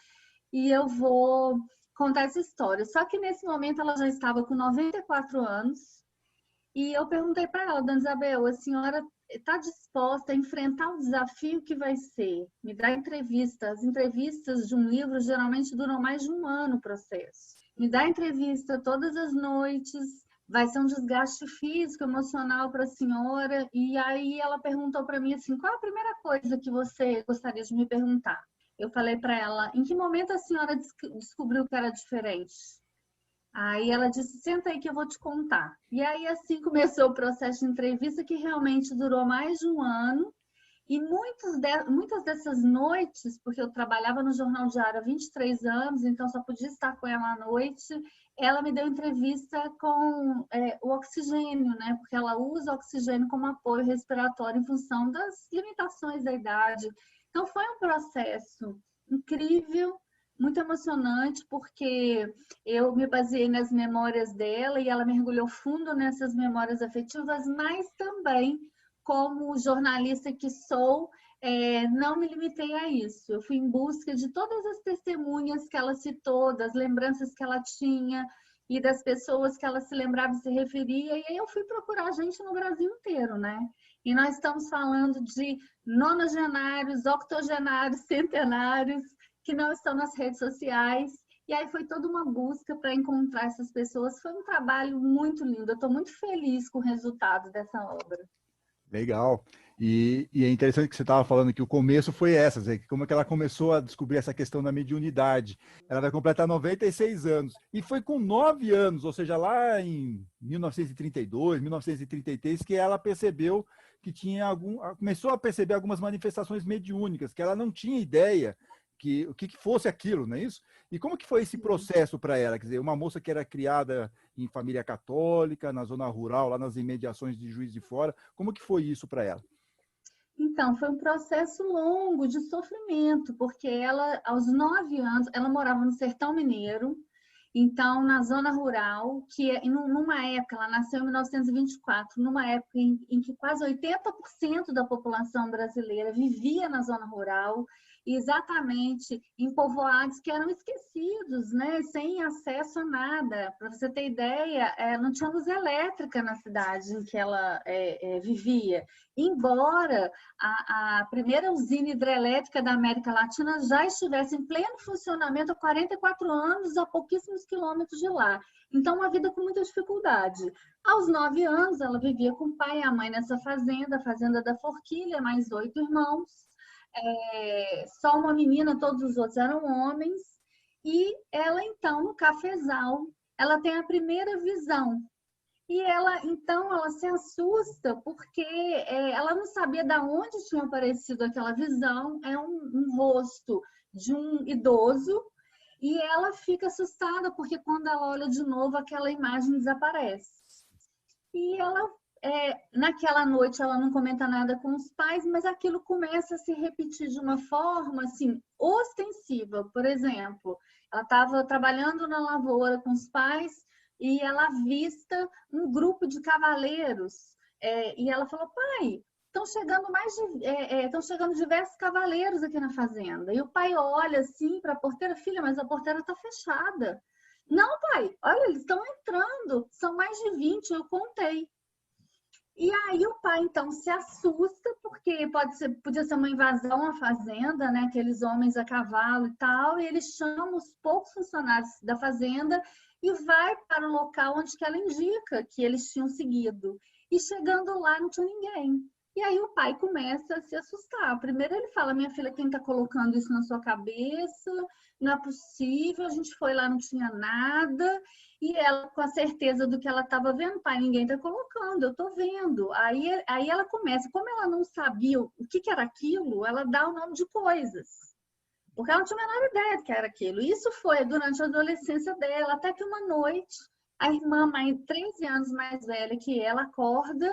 e eu vou contar essa história. Só que nesse momento ela já estava com 94 anos e eu perguntei para ela: Dona Isabel, a senhora está disposta a enfrentar o desafio que vai ser? Me dá entrevista. As entrevistas de um livro geralmente duram mais de um ano o processo. Me dá entrevista todas as noites, vai ser um desgaste físico, emocional para a senhora. E aí ela perguntou para mim assim: qual a primeira coisa que você gostaria de me perguntar? Eu falei para ela: em que momento a senhora descobriu que era diferente? Aí ela disse: senta aí que eu vou te contar. E aí assim começou o processo de entrevista, que realmente durou mais de um ano. E muitas dessas noites, porque eu trabalhava no Jornal Diário há 23 anos, então só podia estar com ela à noite, ela me deu entrevista com o oxigênio, né? Porque ela usa oxigênio como apoio respiratório em função das limitações da idade. Então, foi um processo incrível, muito emocionante, porque eu me baseei nas memórias dela e ela mergulhou fundo nessas memórias afetivas, mas também, como jornalista que sou, não me limitei a isso. Eu fui em busca de todas as testemunhas que ela citou, das lembranças que ela tinha e das pessoas que ela se lembrava e se referia, e aí eu fui procurar gente no Brasil inteiro, né? E nós estamos falando de nonagenários, octogenários, centenários, que não estão nas redes sociais. E aí foi toda uma busca para encontrar essas pessoas. Foi um trabalho muito lindo. Eu estou muito feliz com o resultado dessa obra. Legal. E é interessante que você estava falando que o começo foi essa, como é que ela começou a descobrir essa questão da mediunidade. Ela vai completar 96 anos. E foi com 9 anos, ou seja, lá em 1932, 1933, que ela percebeu que começou a perceber algumas manifestações mediúnicas, que ela não tinha ideia o que fosse aquilo, não é isso? E como que foi esse processo para ela? Quer dizer, uma moça que era criada em família católica, na zona rural, lá nas imediações de Juiz de Fora, como que foi isso para ela? Então, foi um processo longo de sofrimento, porque ela, aos 9 anos, ela morava no Sertão Mineiro, então, na zona rural, numa época, ela nasceu em 1924, numa época em que quase 80% da população brasileira vivia na zona rural, exatamente em povoados que eram esquecidos, né? Sem acesso a nada. Para você ter ideia, não tinha luz elétrica na cidade em que ela vivia. Embora a primeira usina hidrelétrica da América Latina já estivesse em pleno funcionamento há 44 anos, a pouquíssimos quilômetros de lá. Então, uma vida com muita dificuldade. Aos 9 anos, ela vivia com o pai e a mãe nessa fazenda, a Fazenda da Forquilha, mais 8 irmãos. Só uma menina, todos os outros eram homens. E ela, então, no cafezal, ela tem a primeira visão. E ela, então, ela se assusta porque ela não sabia de onde tinha aparecido aquela visão. É um rosto de um idoso e ela fica assustada porque quando ela olha de novo, aquela imagem desaparece. E ela, naquela noite, ela não comenta nada com os pais, mas aquilo começa a se repetir de uma forma, assim, ostensiva. Por exemplo, ela estava trabalhando na lavoura com os pais e ela avista um grupo de cavaleiros. E ela falou, pai, estão chegando diversos cavaleiros aqui na fazenda. E o pai olha assim para a porteira, filha, mas a porteira está fechada. Não, pai, olha, eles estão entrando, são mais de 20, eu contei. E aí o pai, então, se assusta, porque podia ser uma invasão à fazenda, né? Aqueles homens a cavalo e tal, e ele chama os poucos funcionários da fazenda e vai para o local onde que ela indica que eles tinham seguido. E chegando lá, não tinha ninguém. E aí o pai começa a se assustar. Primeiro ele fala, minha filha, quem está colocando isso na sua cabeça? Não é possível, a gente foi lá, não tinha nada. E ela, com a certeza do que ela estava vendo, pai, ninguém está colocando, eu estou vendo. Aí ela começa, como ela não sabia o que era aquilo, ela dá o nome de coisas. Porque ela não tinha a menor ideia do que era aquilo. Isso foi durante a adolescência dela, até que uma noite, a irmã, 13 anos mais velha que ela, acorda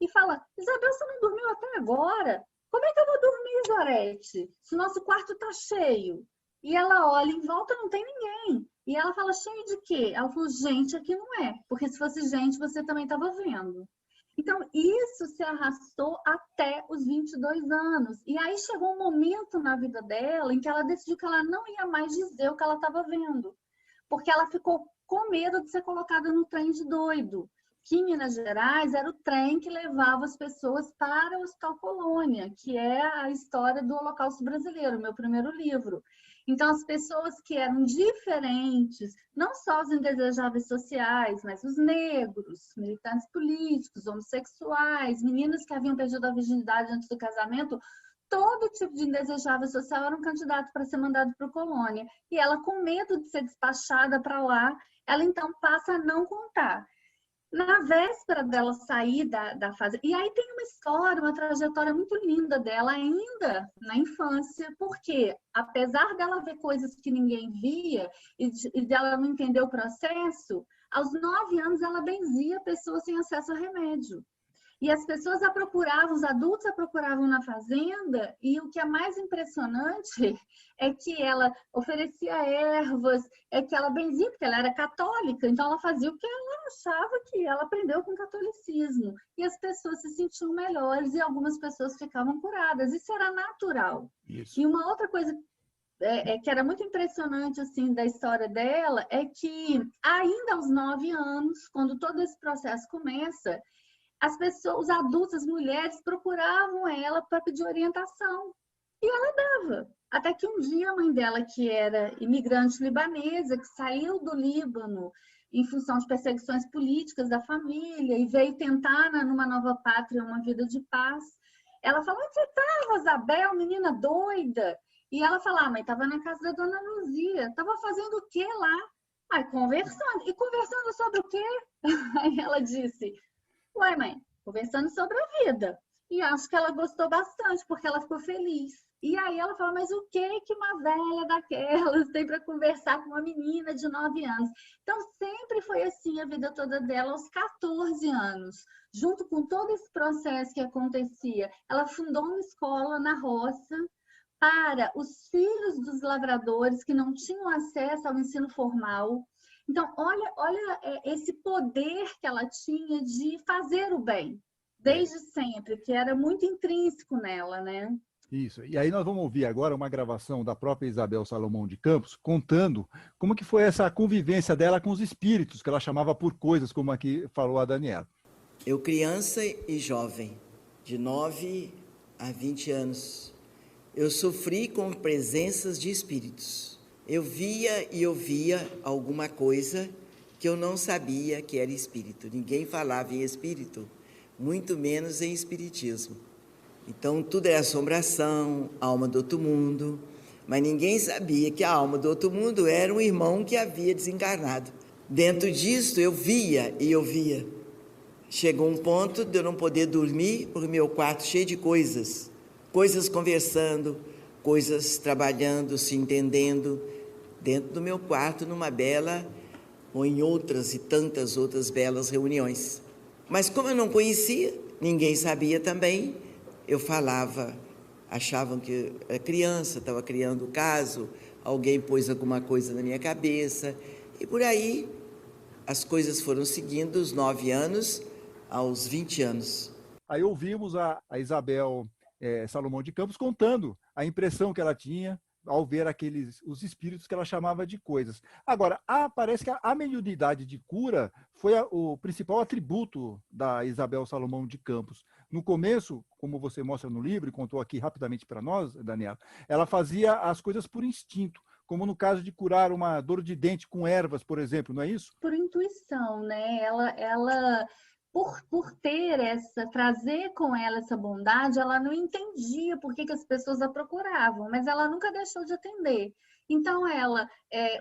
e fala, Isabel, você não dormiu até agora? Como é que eu vou dormir, Zorete? Se o nosso quarto está cheio. E ela olha em volta, não tem ninguém. E ela fala, cheio de quê? Ela falou, gente, aqui não é. Porque se fosse gente, você também estava vendo. Então, isso se arrastou até os 22 anos. E aí chegou um momento na vida dela em que ela decidiu que ela não ia mais dizer o que ela estava vendo. Porque ela ficou com medo de ser colocada no trem de doido. Que em Minas Gerais era o trem que levava as pessoas para o Hospital Colônia, que é a história do Holocausto Brasileiro, meu primeiro livro. Então, as pessoas que eram diferentes, não só os indesejáveis sociais, mas os negros, militantes políticos, homossexuais, meninas que haviam perdido a virgindade antes do casamento, todo tipo de indesejável social era um candidato para ser mandado para o Colônia. E ela, com medo de ser despachada para lá, ela então passa a não contar. Na véspera dela sair da fase. E aí tem uma história, uma trajetória muito linda dela ainda na infância, porque apesar dela ver coisas que ninguém via e dela não entender o processo, aos 9 anos ela benzia pessoas sem acesso a remédio. E as pessoas a procuravam, os adultos a procuravam na fazenda, e o que é mais impressionante é que ela oferecia ervas, é que ela benzia, porque ela era católica, então ela fazia o que ela achava que ela aprendeu com o catolicismo. E as pessoas se sentiam melhores e algumas pessoas ficavam curadas. Isso era natural. Isso. E uma outra coisa que era muito impressionante assim da história dela é que ainda aos 9 anos, quando todo esse processo começa, as pessoas, os adultos, as mulheres procuravam ela para pedir orientação. E ela dava. Até que um dia a mãe dela, que era imigrante libanesa, que saiu do Líbano em função de perseguições políticas da família e veio tentar, numa nova pátria, uma vida de paz, ela falou, onde você estava, Isabel, menina doida? E ela falou, mãe, estava na casa da dona Luzia. Estava fazendo o quê lá? Aí, conversando. E conversando sobre o quê? Aí ela disse, ué, mãe, conversando sobre a vida. E acho que ela gostou bastante, porque ela ficou feliz. E aí ela fala, mas o que uma velha daquelas tem para conversar com uma menina de 9 anos? Então, sempre foi assim a vida toda dela, aos 14 anos. Junto com todo esse processo que acontecia, ela fundou uma escola na roça para os filhos dos lavradores que não tinham acesso ao ensino formal. Então, olha esse poder que ela tinha de fazer o bem, desde sempre, que era muito intrínseco nela, né? Isso. E aí nós vamos ouvir agora uma gravação da própria Isabel Salomão de Campos contando como que foi essa convivência dela com os espíritos, que ela chamava por coisas, como aqui falou a Daniela. Eu, criança e jovem, de 9 a 20 anos, eu sofri com presenças de espíritos. Eu via e ouvia alguma coisa que eu não sabia que era espírito. Ninguém falava em espírito, muito menos em espiritismo. Então, tudo era assombração, alma do outro mundo, mas ninguém sabia que a alma do outro mundo era um irmão que havia desencarnado. Dentro disso, eu via e ouvia. Chegou um ponto de eu não poder dormir, porque meu quarto cheio de coisas. Coisas conversando, coisas trabalhando, se entendendo, dentro do meu quarto, numa bela, ou em outras e tantas outras belas reuniões. Mas como eu não conhecia, ninguém sabia também, eu falava, achavam que eu era criança, estava criando o caso, alguém pôs alguma coisa na minha cabeça, e por aí as coisas foram seguindo os 9 anos aos 20 anos. Aí ouvimos a Isabel Salomão de Campos contando a impressão que ela tinha ao ver os espíritos que ela chamava de coisas. Agora, parece que a mediunidade de cura foi o principal atributo da Isabel Salomão de Campos. No começo, como você mostra no livro e contou aqui rapidamente para nós, Daniela, ela fazia as coisas por instinto, como no caso de curar uma dor de dente com ervas, por exemplo, não é isso? Por intuição, né? Ela por trazer com ela essa bondade, ela não entendia por que as pessoas a procuravam, mas ela nunca deixou de atender. Então, ela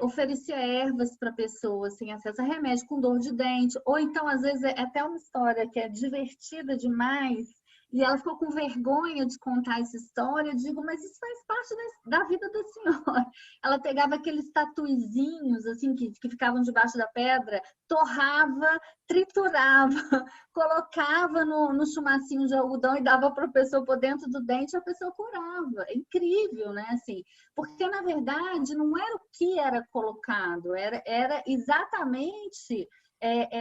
oferecia ervas para pessoas sem acesso a remédio, com dor de dente, ou então, às vezes, é até uma história que é divertida demais, e ela ficou com vergonha de contar essa história. Eu digo, mas isso faz parte da vida da senhora. Ela pegava aqueles tatuizinhos, assim, que ficavam debaixo da pedra, torrava, triturava, colocava no chumacinho de algodão e dava para a pessoa por dentro do dente, e a pessoa curava. É incrível, né? Assim, porque, na verdade, não era o que era colocado, era exatamente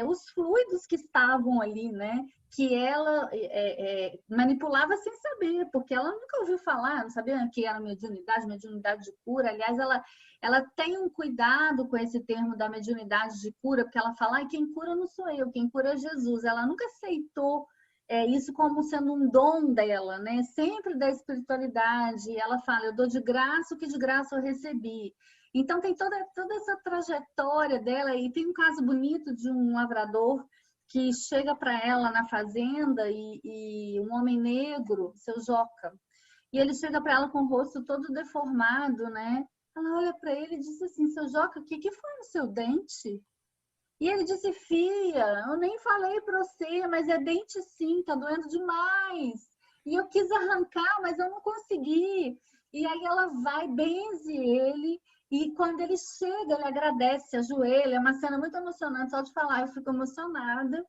os fluidos que estavam ali, né? Que ela manipulava sem saber, porque ela nunca ouviu falar, não sabia que era mediunidade de cura. Aliás, ela tem um cuidado com esse termo da mediunidade de cura, porque ela fala, quem cura não sou eu, quem cura é Jesus. Ela nunca aceitou isso como sendo um dom dela, né? Sempre da espiritualidade. Ela fala, eu dou de graça o que de graça eu recebi. Então, tem toda essa trajetória dela, e tem um caso bonito de um lavrador que chega para ela na fazenda e um homem negro, seu Joca, e ele chega para ela com o rosto todo deformado, né? Ela olha para ele e diz assim, seu Joca, o que foi no seu dente? E ele disse, filha, eu nem falei para você, mas é dente sim, tá doendo demais. E eu quis arrancar, mas eu não consegui. E aí ela vai, benze ele, e quando ele chega, ele agradece, ajoelha. É uma cena muito emocionante, só de falar eu fico emocionada,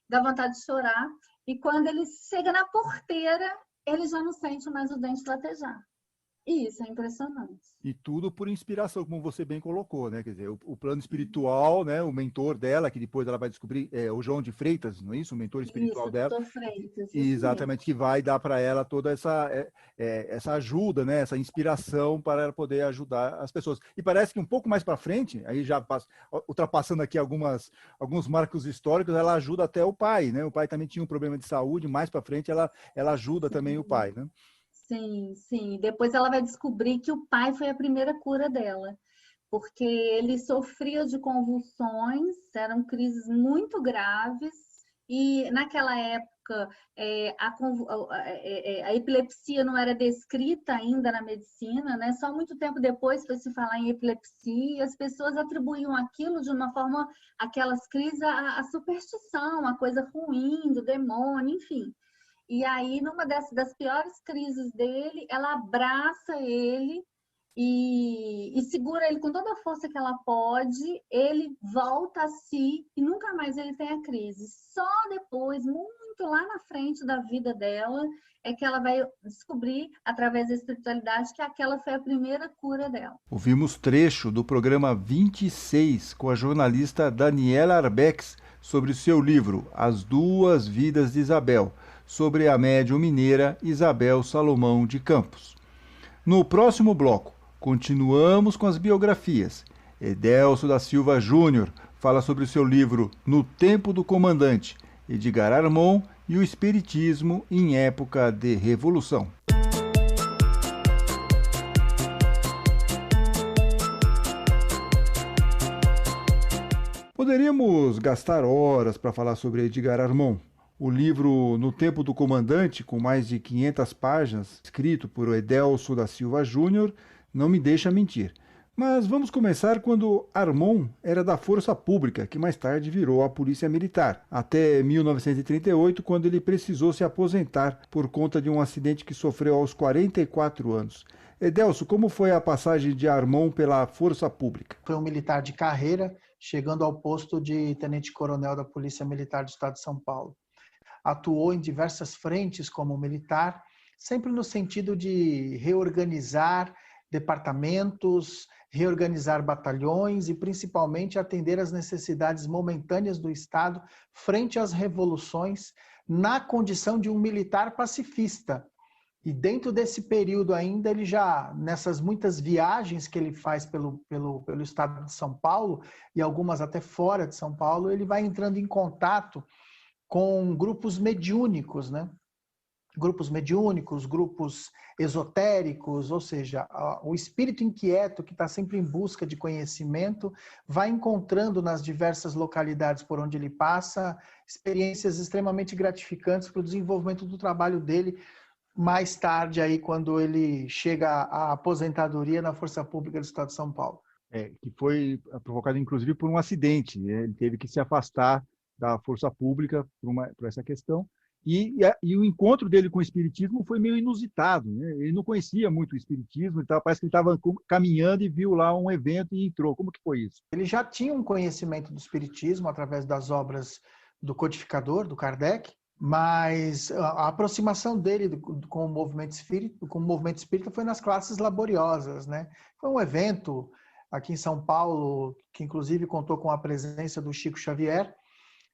dá vontade de chorar. E quando ele chega na porteira, ele já não sente mais o dente latejar. E isso é impressionante. E tudo por inspiração, como você bem colocou, né? Quer dizer, o plano espiritual, né? O mentor dela, que depois ela vai descobrir, o João de Freitas, não é isso? O mentor espiritual isso, dela. Doutor Freitas. Exatamente, que vai dar para ela toda essa ajuda, né? Essa inspiração para ela poder ajudar as pessoas. E parece que um pouco mais para frente, aí já ultrapassando aqui alguns marcos históricos, ela ajuda até o pai, né? O pai também tinha um problema de saúde, mais para frente ela ajuda também o pai, né? Sim, sim. Depois ela vai descobrir que o pai foi a primeira cura dela, porque ele sofria de convulsões, eram crises muito graves, e naquela época a epilepsia não era descrita ainda na medicina, né? Só muito tempo depois foi se falar em epilepsia, e as pessoas atribuíam aquilo de uma forma, aquelas crises, à superstição, a coisa ruim do demônio, enfim. E aí, numa das piores crises dele, ela abraça ele e segura ele com toda a força que ela pode, ele volta a si e nunca mais ele tem a crise. Só depois, muito lá na frente da vida dela, é que ela vai descobrir, através da espiritualidade, que aquela foi a primeira cura dela. Ouvimos trecho do programa 26 com a jornalista Daniela Arbex sobre o seu livro As Duas Vidas de Isabel, sobre a médium mineira Isabel Salomão de Campos. No próximo bloco, continuamos com as biografias. Edelso da Silva Júnior fala sobre o seu livro No Tempo do Comandante, Edgar Armon e o Espiritismo em Época de Revolução. Poderíamos gastar horas para falar sobre Edgar Armon. O livro No Tempo do Comandante, com mais de 500 páginas, escrito por Edelso da Silva Júnior, não me deixa mentir. Mas vamos começar quando Armon era da Força Pública, que mais tarde virou a Polícia Militar, até 1938, quando ele precisou se aposentar por conta de um acidente que sofreu aos 44 anos. Edelso, como foi a passagem de Armon pela Força Pública? Foi um militar de carreira, chegando ao posto de tenente-coronel da Polícia Militar do Estado de São Paulo. Atuou em diversas frentes como militar, sempre no sentido de reorganizar departamentos, reorganizar batalhões e principalmente atender às necessidades momentâneas do Estado frente às revoluções, na condição de um militar pacifista. E dentro desse período ainda, ele já, nessas muitas viagens que ele faz pelo Estado de São Paulo, e algumas até fora de São Paulo, ele vai entrando em contato com grupos mediúnicos, né? Grupos mediúnicos, grupos esotéricos, ou seja, o espírito inquieto que está sempre em busca de conhecimento vai encontrando nas diversas localidades por onde ele passa experiências extremamente gratificantes para o desenvolvimento do trabalho dele mais tarde, aí, quando ele chega à aposentadoria na Força Pública do Estado de São Paulo. Que foi provocado, inclusive, por um acidente, né? Ele teve que se afastar da Força Pública por essa questão. E o encontro dele com o Espiritismo foi meio inusitado, né? Ele não conhecia muito o Espiritismo, parece que ele estava caminhando e viu lá um evento e entrou. Como que foi isso? Ele já tinha um conhecimento do Espiritismo através das obras do codificador, do Kardec, mas a aproximação dele com o movimento espírita foi nas classes laboriosas, né? Foi um evento aqui em São Paulo, que inclusive contou com a presença do Chico Xavier,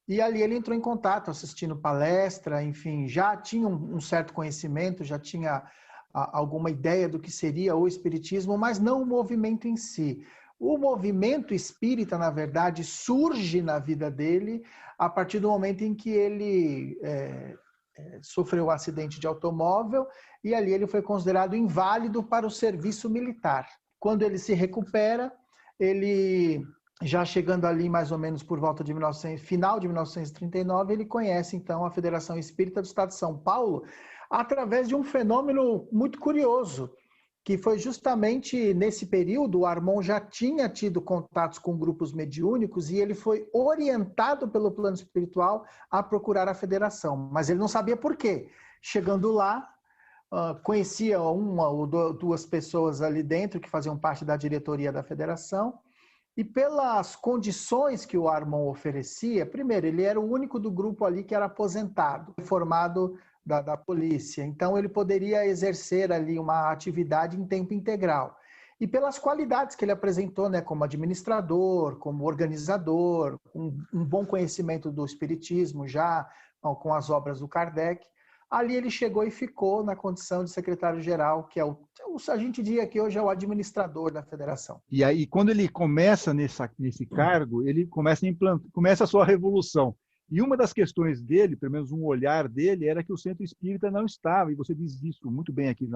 e ali ele entrou em contato, assistindo palestra, enfim, já tinha um certo conhecimento, já tinha alguma ideia do que seria o espiritismo, mas não o movimento em si. O movimento espírita, na verdade, surge na vida dele a partir do momento em que ele sofreu um acidente de automóvel e ali ele foi considerado inválido para o serviço militar. Quando ele se recupera, ele, já chegando ali mais ou menos por volta de final de 1939, ele conhece então a Federação Espírita do Estado de São Paulo através de um fenômeno muito curioso, que foi justamente nesse período, o Armon já tinha tido contatos com grupos mediúnicos e ele foi orientado pelo plano espiritual a procurar a federação, mas ele não sabia por quê. Chegando lá, conhecia uma ou duas pessoas ali dentro que faziam parte da diretoria da federação, e pelas condições que o Armon oferecia, primeiro, ele era o único do grupo ali que era aposentado, formado da polícia. Então, ele poderia exercer ali uma atividade em tempo integral. E pelas qualidades que ele apresentou, né, como administrador, como organizador, um bom conhecimento do espiritismo já, com as obras do Kardec, ali ele chegou e ficou na condição de secretário-geral, que a gente diria que hoje é o administrador da federação. E aí, quando ele começa nesse cargo, ele começa a sua revolução. E uma das questões dele, pelo menos um olhar dele, era que o centro espírita não estava, e você diz isso muito bem aqui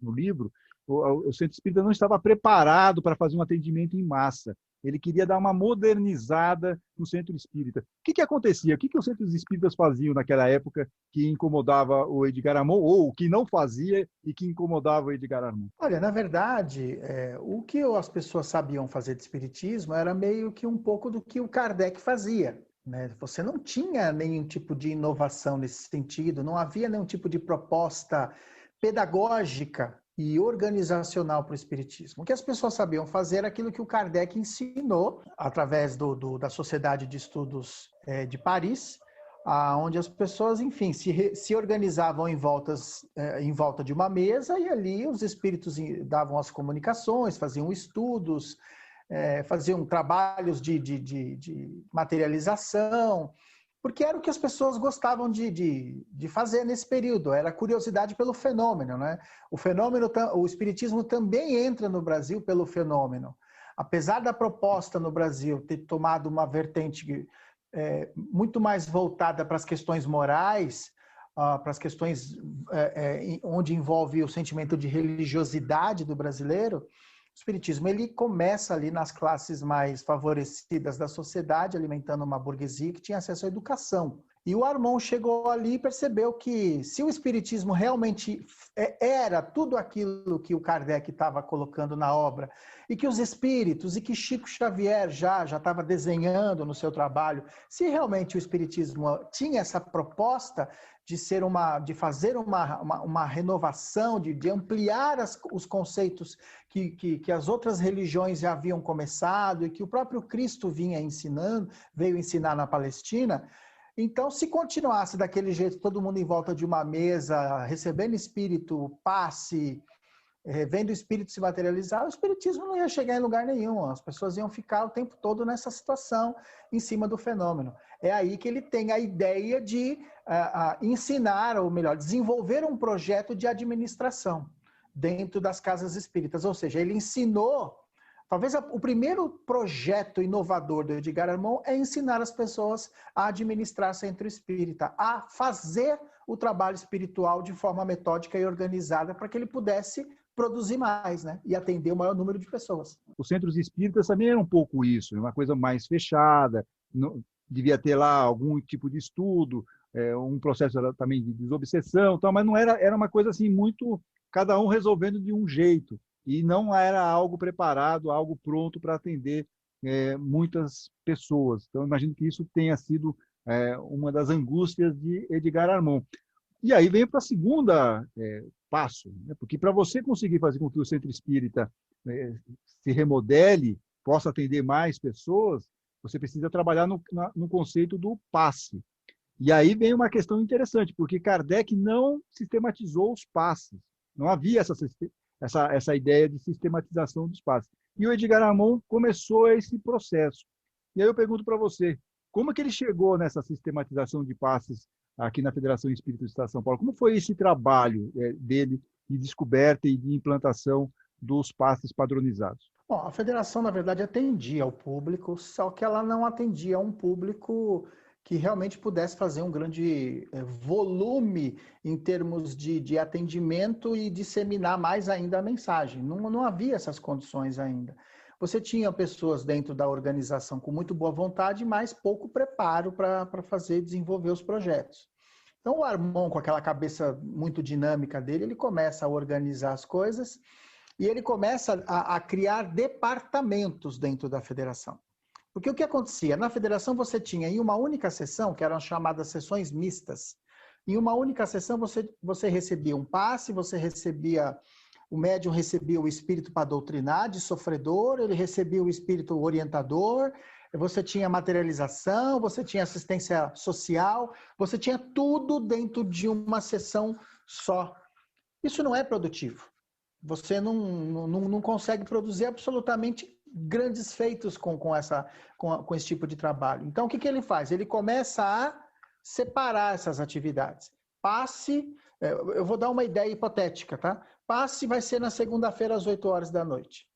no livro, o centro espírita não estava preparado para fazer um atendimento em massa. Ele queria dar uma modernizada no centro espírita. O que acontecia? O que os centros espíritas faziam naquela época que incomodava o Edgar Armon, ou o que não fazia e que incomodava o Edgar Armon? Olha, na verdade, o que as pessoas sabiam fazer de espiritismo era meio que um pouco do que o Kardec fazia. né? Você não tinha nenhum tipo de inovação nesse sentido, não havia nenhum tipo de proposta pedagógica e organizacional para o espiritismo. O que as pessoas sabiam fazer era aquilo que o Kardec ensinou através da Sociedade de Estudos de Paris, onde as pessoas, enfim, se organizavam em volta de uma mesa e ali os espíritos davam as comunicações, faziam estudos, faziam trabalhos de materialização, porque era o que as pessoas gostavam de fazer nesse período, era a curiosidade pelo fenômeno, né? O espiritismo também entra no Brasil pelo fenômeno. Apesar da proposta no Brasil ter tomado uma vertente muito mais voltada para as questões morais, para as questões onde envolve o sentimento de religiosidade do brasileiro, o espiritismo ele começa ali nas classes mais favorecidas da sociedade, alimentando uma burguesia que tinha acesso à educação. E o Armand chegou ali e percebeu que se o espiritismo realmente era tudo aquilo que o Kardec estava colocando na obra, e que os espíritos, e que Chico Xavier já estava desenhando no seu trabalho, se realmente o espiritismo tinha essa proposta de fazer uma renovação, de ampliar os conceitos que as outras religiões já haviam começado e que o próprio Cristo veio ensinar na Palestina. Então, se continuasse daquele jeito, todo mundo em volta de uma mesa, recebendo espírito, passe, vendo o espírito se materializar, o espiritismo não ia chegar em lugar nenhum. As pessoas iam ficar o tempo todo nessa situação, em cima do fenômeno. É aí que ele tem a ideia de ensinar, ou melhor, desenvolver um projeto de administração dentro das casas espíritas. Ou seja, ele ensinou. Talvez o primeiro projeto inovador do Edgar Armand é ensinar as pessoas a administrar centro espírita, a fazer o trabalho espiritual de forma metódica e organizada para que ele pudesse produzir mais, né? E atender o maior número de pessoas. Os centros espíritas também eram um pouco isso, uma coisa mais fechada, devia ter lá algum tipo de estudo, um processo também de desobsessão, mas não era uma coisa assim muito, cada um resolvendo de um jeito. E não era algo preparado, algo pronto para atender muitas pessoas. Então, imagino que isso tenha sido uma das angústias de Edgar Armand. E aí vem para a segunda passo, né? Porque para você conseguir fazer com que o centro espírita se remodele, possa atender mais pessoas, você precisa trabalhar no conceito do passe. E aí vem uma questão interessante, porque Kardec não sistematizou os passes. Não havia essa ideia de sistematização dos passes. E o Edgar Armand começou esse processo. E aí eu pergunto para você, como é que ele chegou nessa sistematização de passes aqui na Federação Espírita do Estado de São Paulo? Como foi esse trabalho dele de descoberta e de implantação dos passes padronizados? Bom, a federação, na verdade, atendia ao público, só que ela não atendia a um público que realmente pudesse fazer um grande volume em termos de atendimento e disseminar mais ainda a mensagem. Não havia essas condições ainda. Você tinha pessoas dentro da organização com muito boa vontade, mas pouco preparo para desenvolver os projetos. Então, o Armand, com aquela cabeça muito dinâmica dele, ele começa a organizar as coisas e ele começa a criar departamentos dentro da federação. Porque o que acontecia? Na federação você tinha em uma única sessão, que eram chamadas sessões mistas, em uma única sessão você recebia um passe, o médium recebia o espírito para doutrinar, de sofredor, ele recebia o espírito orientador, você tinha materialização, você tinha assistência social, você tinha tudo dentro de uma sessão só. Isso não é produtivo. Você não consegue produzir absolutamente grandes feitos com esse tipo de trabalho. Então, o que ele faz? Ele começa a separar essas atividades. Passe, eu vou dar uma ideia hipotética, tá? Passe vai ser na segunda-feira às 8 horas da noite.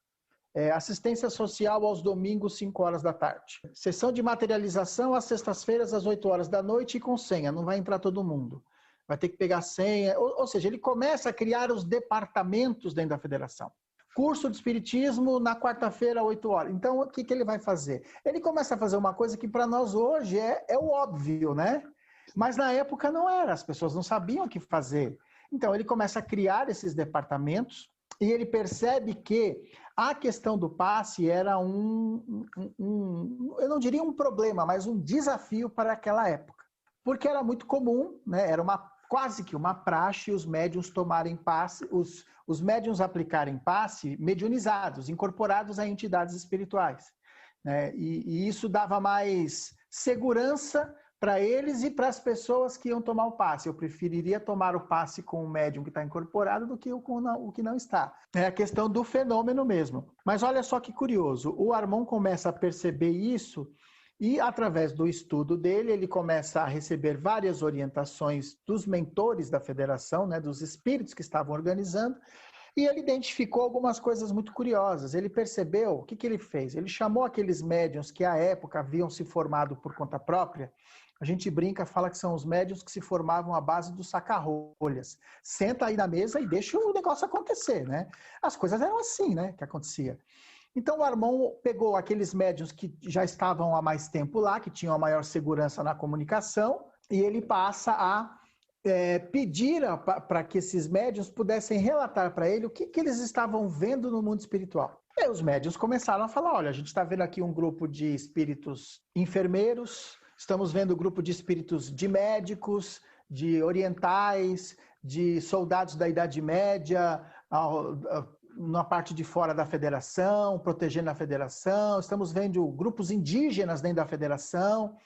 Assistência social aos domingos, 5 horas da tarde. Sessão de materialização às sextas-feiras às 8 horas da noite e com senha, não vai entrar todo mundo. Vai ter que pegar senha, ou seja, ele começa a criar os departamentos dentro da federação. Curso de espiritismo na quarta-feira, 8 horas. Então, o que ele vai fazer? Ele começa a fazer uma coisa que para nós hoje é o óbvio, né? Mas na época não era, as pessoas não sabiam o que fazer. Então, ele começa a criar esses departamentos E ele percebe que a questão do passe era eu não diria um problema, mas um desafio para aquela época. Porque era muito comum, né? Era quase que uma praxe os médiuns tomarem passe, os médiuns aplicarem passe mediunizados, incorporados a entidades espirituais, né? E isso dava mais segurança para eles e para as pessoas que iam tomar o passe. Eu preferiria tomar o passe com o médium que está incorporado do que com o que não está. É a questão do fenômeno mesmo. Mas olha só que curioso, o Armon começa a perceber isso e, através do estudo dele, ele começa a receber várias orientações dos mentores da federação, né, dos espíritos que estavam organizando, e ele identificou algumas coisas muito curiosas. Ele percebeu, o que ele fez? Ele chamou aqueles médiuns que, à época, haviam se formado por conta própria. A gente brinca, fala que são os médiuns que se formavam à base dos saca-rolhas. Senta aí na mesa e deixa o negócio acontecer, né? As coisas eram assim, né, que acontecia. Então o Armon pegou aqueles médiuns que já estavam há mais tempo lá, que tinham a maior segurança na comunicação, e ele passa a pedir para que esses médiuns pudessem relatar para ele o que eles estavam vendo no mundo espiritual. E aí os médiuns começaram a falar, olha, a gente está vendo aqui um grupo de espíritos enfermeiros, estamos vendo um grupo de espíritos de médicos, de orientais, de soldados da Idade Média, na parte de fora da federação, protegendo a federação, estamos vendo grupos indígenas dentro da federação.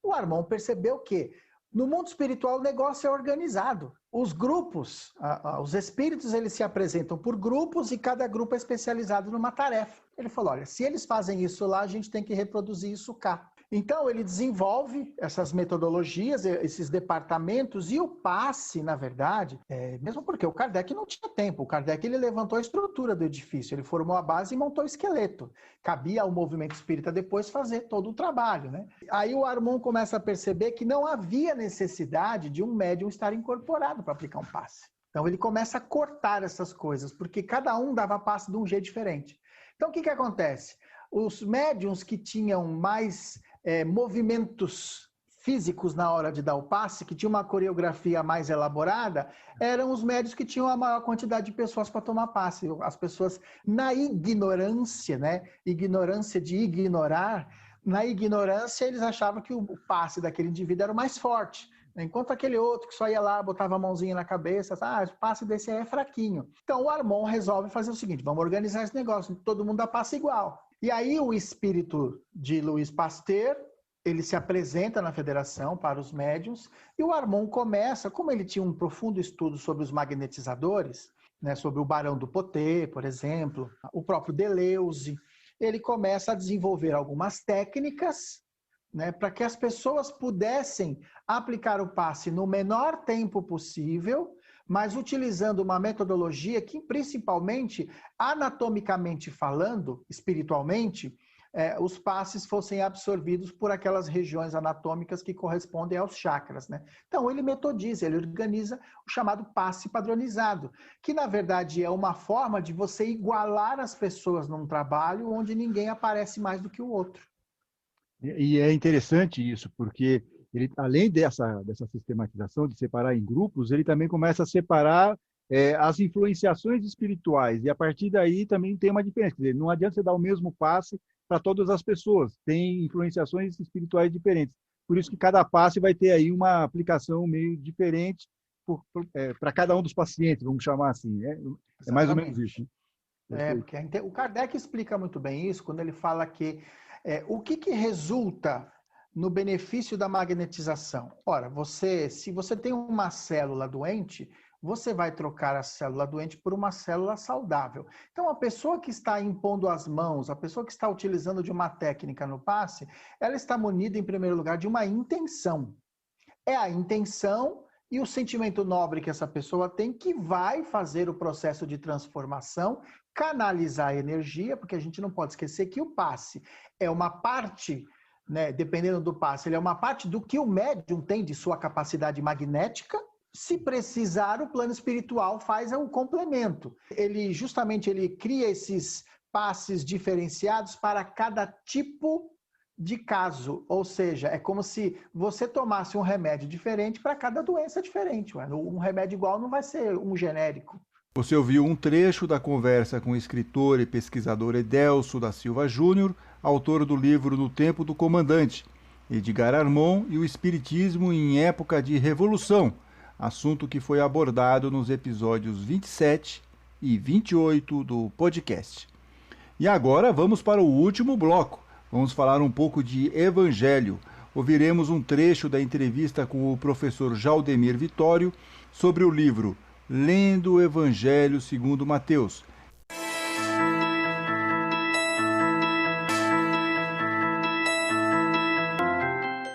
O Armon percebeu que no mundo espiritual o negócio é organizado. Os grupos, os espíritos, eles se apresentam por grupos e cada grupo é especializado numa tarefa. Ele falou, olha, se eles fazem isso lá, a gente tem que reproduzir isso cá. Então, ele desenvolve essas metodologias, esses departamentos, e o passe, na verdade, mesmo porque o Kardec não tinha tempo. O Kardec ele levantou a estrutura do edifício, ele formou a base e montou o esqueleto. Cabia ao movimento espírita depois fazer todo o trabalho, né? Aí o Armon começa a perceber que não havia necessidade de um médium estar incorporado para aplicar um passe. Então, ele começa a cortar essas coisas, porque cada um dava passe de um jeito diferente. Então, o que acontece? Os médiums que tinham mais movimentos físicos na hora de dar o passe, que tinham uma coreografia mais elaborada, eram os médios que tinham a maior quantidade de pessoas para tomar passe. As pessoas, na ignorância, né? Ignorância de ignorar, na ignorância eles achavam que o passe daquele indivíduo era o mais forte. Enquanto aquele outro que só ia lá, botava a mãozinha na cabeça, o passe desse aí é fraquinho. Então o Armon resolve fazer o seguinte, vamos organizar esse negócio, todo mundo dá passe igual. E aí o espírito de Louis Pasteur, ele se apresenta na federação para os médiuns, e o Armon começa, como ele tinha um profundo estudo sobre os magnetizadores, né, sobre o Barão do Poté, por exemplo, o próprio Deleuze, ele começa a desenvolver algumas técnicas, né, para que as pessoas pudessem aplicar o passe no menor tempo possível, mas utilizando uma metodologia que, principalmente, anatomicamente falando, espiritualmente, os passes fossem absorvidos por aquelas regiões anatômicas que correspondem aos chakras, né? Então, ele metodiza, ele organiza o chamado passe padronizado, que, na verdade, é uma forma de você igualar as pessoas num trabalho onde ninguém aparece mais do que o outro. E é interessante isso, porque ele, além dessa sistematização de separar em grupos, ele também começa a separar as influenciações espirituais, e a partir daí também tem uma diferença. Quer dizer, não adianta você dar o mesmo passe para todas as pessoas, tem influenciações espirituais diferentes. Por isso que cada passe vai ter aí uma aplicação meio diferente para cada um dos pacientes, vamos chamar assim, né? É mais ou menos isso. Né? Porque o Kardec explica muito bem isso quando ele fala que o que resulta no benefício da magnetização? Ora, se você tem uma célula doente, você vai trocar a célula doente por uma célula saudável. Então, a pessoa que está impondo as mãos, a pessoa que está utilizando de uma técnica no passe, ela está munida, em primeiro lugar, de uma intenção. É a intenção e o sentimento nobre que essa pessoa tem que vai fazer o processo de transformação, canalizar a energia, porque a gente não pode esquecer que o passe é uma parte, né, dependendo do passe, ele é uma parte do que o médium tem de sua capacidade magnética. Se precisar, o plano espiritual faz o complemento. Ele cria esses passes diferenciados para cada tipo de caso. Ou seja, é como se você tomasse um remédio diferente para cada doença diferente. Um remédio igual não vai ser um genérico. Você ouviu um trecho da conversa com o escritor e pesquisador Edelso da Silva Júnior, autor do livro No Tempo do Comandante, Edgar Armon e o Espiritismo em Época de Revolução, assunto que foi abordado nos episódios 27 e 28 do podcast. E agora vamos para o último bloco. Vamos falar um pouco de Evangelho. Ouviremos um trecho da entrevista com o professor Jaldemir Vitório sobre o livro Lendo o Evangelho segundo Mateus.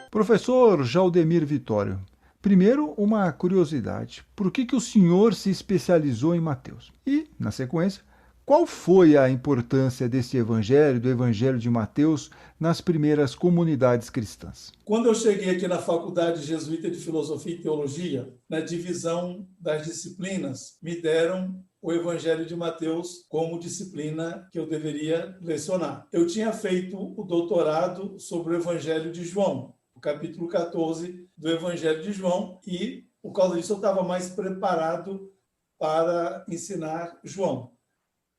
Professor Jaldemir Vitório, primeiro uma curiosidade. Por que o senhor se especializou em Mateus? E, na sequência, qual foi a importância desse evangelho, do Evangelho de Mateus, nas primeiras comunidades cristãs? Quando eu cheguei aqui na Faculdade Jesuíta de Filosofia e Teologia, na divisão das disciplinas, me deram o Evangelho de Mateus como disciplina que eu deveria lecionar. Eu tinha feito o doutorado sobre o Evangelho de João, o capítulo 14 do Evangelho de João, e, por causa disso, eu estava mais preparado para ensinar João.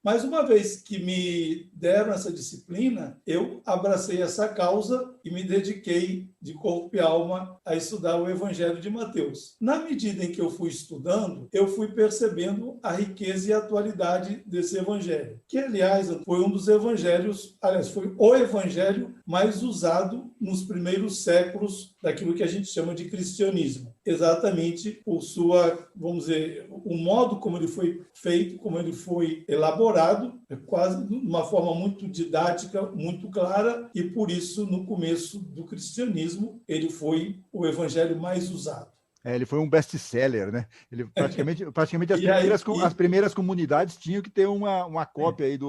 Mas uma vez que me deram essa disciplina, eu abracei essa causa e me dediquei de corpo e alma a estudar o Evangelho de Mateus. Na medida em que eu fui estudando, eu fui percebendo a riqueza e a atualidade desse evangelho, que, aliás, foi um dos evangelhos, foi o evangelho mais usado nos primeiros séculos daquilo que a gente chama de cristianismo. Exatamente por sua, vamos dizer, o modo como ele foi feito, como ele foi elaborado, quase de uma forma muito didática, muito clara, e por isso, no começo do cristianismo, ele foi o evangelho mais usado. Ele foi um best-seller, né? Ele praticamente as primeiras comunidades tinham que ter uma cópia aí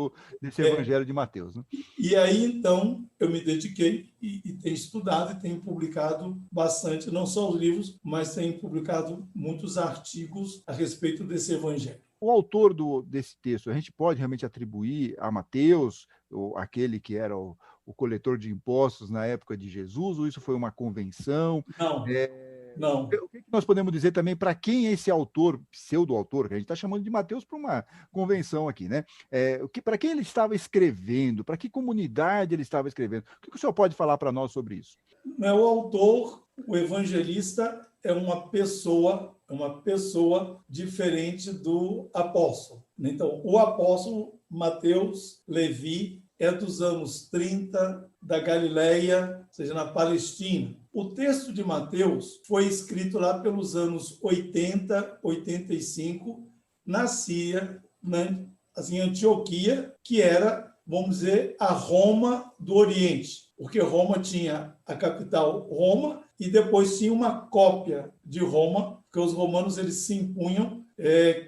desse Evangelho de Mateus. Né? E aí, então, eu me dediquei e tenho estudado e tenho publicado bastante, não só os livros, mas tenho publicado muitos artigos a respeito desse Evangelho. O autor desse texto, a gente pode realmente atribuir a Mateus, aquele que era o coletor de impostos na época de Jesus, ou isso foi uma convenção? Não. O que nós podemos dizer também para quem é esse autor, pseudo-autor, que a gente está chamando de Mateus para uma convenção aqui, né? Para quem ele estava escrevendo, para que comunidade ele estava escrevendo? O que o senhor pode falar para nós sobre isso? O autor, o evangelista, é uma pessoa diferente do apóstolo. Então, o apóstolo Mateus Levi é dos anos 30, da Galileia, ou seja, na Palestina. O texto de Mateus foi escrito lá pelos anos 80, 85, na Síria, em Antioquia, que era, vamos dizer, a Roma do Oriente, porque Roma tinha a capital Roma e depois tinha uma cópia de Roma, porque os romanos eles se impunham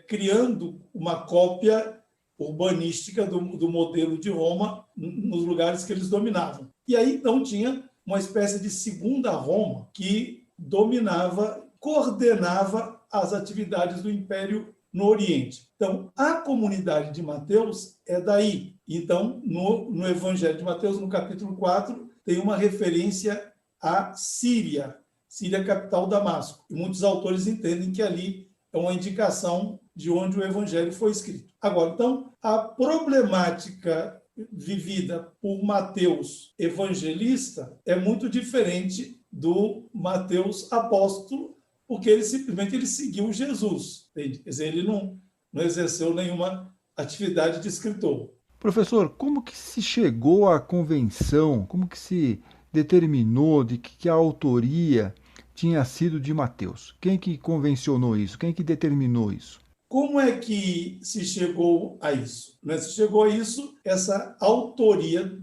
criando uma cópia urbanística do modelo de Roma nos lugares que eles dominavam. E aí, então, tinha uma espécie de segunda Roma que dominava, coordenava as atividades do Império no Oriente. Então, a comunidade de Mateus é daí. Então, no Evangelho de Mateus, no capítulo 4, tem uma referência à Síria, capital Damasco. E muitos autores entendem que ali é uma indicação de onde o Evangelho foi escrito. Agora, então, a problemática vivida por Mateus evangelista é muito diferente do Mateus apóstolo, porque ele simplesmente seguiu Jesus. Entende? Quer dizer, ele não exerceu nenhuma atividade de escritor. Professor, como que se chegou à convenção, como que se determinou de que a autoria tinha sido de Mateus? Quem que convencionou isso? Quem que determinou isso? Como é que se chegou a isso? Se chegou a isso, essa autoria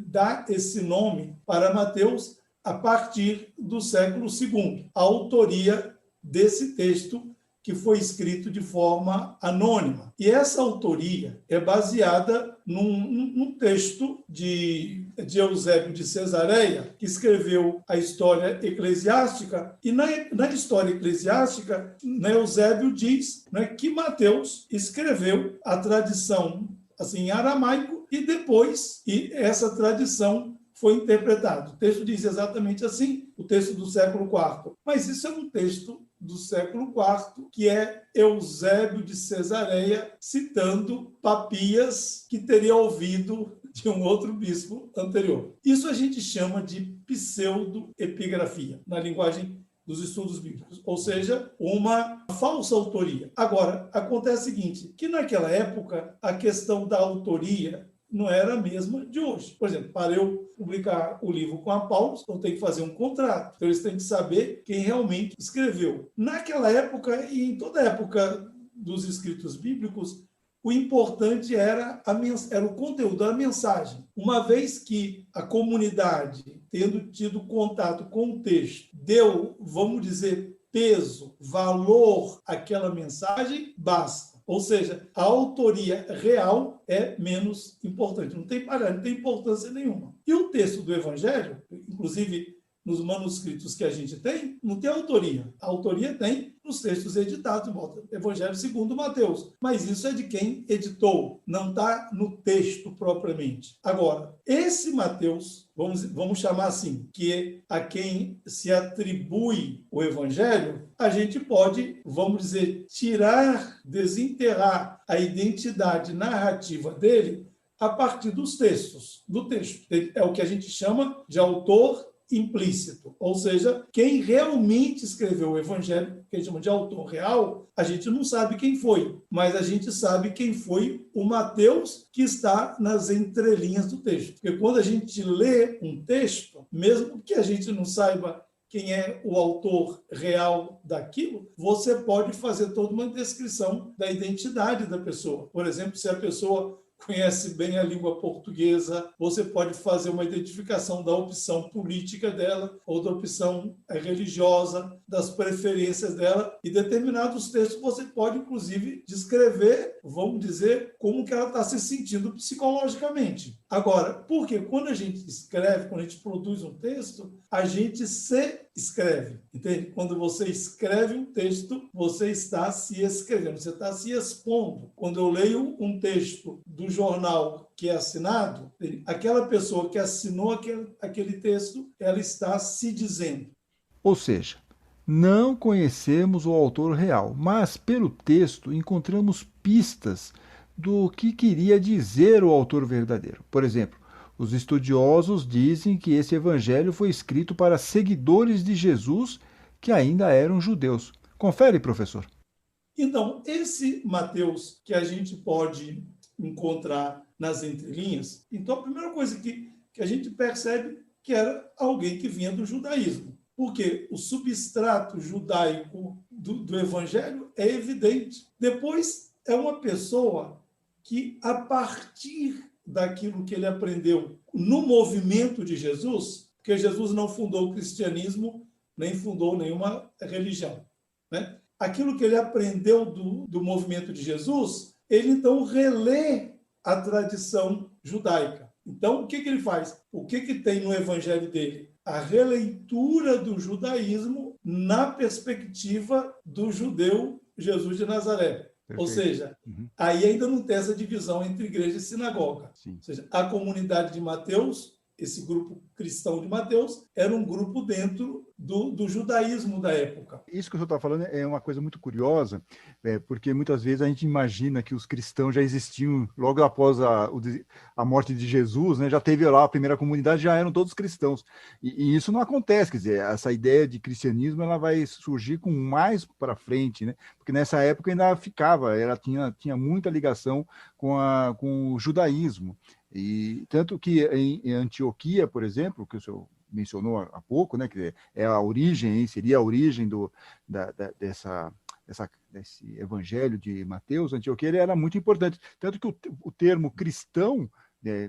dá esse nome para Mateus a partir do século II. A autoria desse texto que foi escrito de forma anônima. E essa autoria é baseada num texto de Eusébio de Cesareia, que escreveu a história eclesiástica, e na história eclesiástica, Eusébio diz que Mateus escreveu a tradição assim, em aramaico, e depois essa tradição foi interpretado. O texto diz exatamente assim, o texto do século IV. Mas isso é um texto do século IV, que é Eusébio de Cesareia, citando Papias, que teria ouvido de um outro bispo anterior. Isso a gente chama de pseudoepigrafia, na linguagem dos estudos bíblicos, ou seja, uma falsa autoria. Agora, acontece o seguinte, que naquela época a questão da autoria não era a mesma de hoje. Por exemplo, para eu publicar o livro com a Paulus, eu tenho que fazer um contrato. Então, eles têm que saber quem realmente escreveu. Naquela época, e em toda a época dos escritos bíblicos, o importante era o conteúdo, a mensagem. Uma vez que a comunidade, tendo tido contato com o texto, deu, vamos dizer, peso, valor àquela mensagem, basta. Ou seja, a autoria real é menos importante. Não tem importância nenhuma. E o texto do Evangelho, inclusive nos manuscritos que a gente tem, não tem autoria. A autoria tem nos textos editados, Evangelho segundo Mateus. Mas isso é de quem editou, não está no texto propriamente. Agora, esse Mateus, vamos chamar assim, que é a quem se atribui o Evangelho, a gente pode, vamos dizer, tirar, desenterrar a identidade narrativa dele a partir dos textos, do texto. É o que a gente chama de autor implícito, ou seja, quem realmente escreveu o Evangelho, que a gente chama de autor real, a gente não sabe quem foi, mas a gente sabe quem foi o Mateus que está nas entrelinhas do texto. Porque quando a gente lê um texto, mesmo que a gente não saiba quem é o autor real daquilo, você pode fazer toda uma descrição da identidade da pessoa. Por exemplo, se a pessoa conhece bem a língua portuguesa, você pode fazer uma identificação da opção política dela ou da opção religiosa, das preferências dela, e determinados textos você pode, inclusive, descrever, vamos dizer, como que ela está se sentindo psicologicamente. Agora, porque quando a gente escreve, quando a gente produz um texto, a gente se escreve, entende? Quando você escreve um texto, você está se escrevendo, você está se expondo. Quando eu leio um texto do jornal que é assinado, aquela pessoa que assinou aquele texto, ela está se dizendo. Ou seja, não conhecemos o autor real, mas pelo texto encontramos pistas do que queria dizer o autor verdadeiro. Por exemplo, os estudiosos dizem que esse evangelho foi escrito para seguidores de Jesus que ainda eram judeus. Confere, professor. Então, esse Mateus que a gente pode encontrar nas entrelinhas, então a primeira coisa que a gente percebe que era alguém que vinha do judaísmo. Porque o substrato judaico do evangelho é evidente. Depois, é uma pessoa que, a partir daquilo que ele aprendeu no movimento de Jesus, porque Jesus não fundou o cristianismo, nem fundou nenhuma religião, né? Aquilo que ele aprendeu do movimento de Jesus, ele então relê a tradição judaica. Então, o que ele faz? O que tem no evangelho dele? A releitura do judaísmo na perspectiva do judeu Jesus de Nazaré. Perfeito. Ou seja, aí ainda não tem essa divisão entre igreja e sinagoga. Sim. Ou seja, a comunidade de Mateus, esse grupo cristão de Mateus, era um grupo dentro do judaísmo da época. Isso que o senhor está falando é uma coisa muito curiosa, porque muitas vezes a gente imagina que os cristãos já existiam logo após a morte de Jesus, né? Já teve lá a primeira comunidade, já eram todos cristãos. E isso não acontece, quer dizer, essa ideia de cristianismo ela vai surgir com mais para frente, né? Porque nessa época ainda ela tinha muita ligação com o judaísmo. E tanto que em Antioquia, por exemplo, que o senhor mencionou há pouco, né, que é a origem, seria a origem desse evangelho de Mateus, Antioquia, ele era muito importante. Tanto que o termo cristão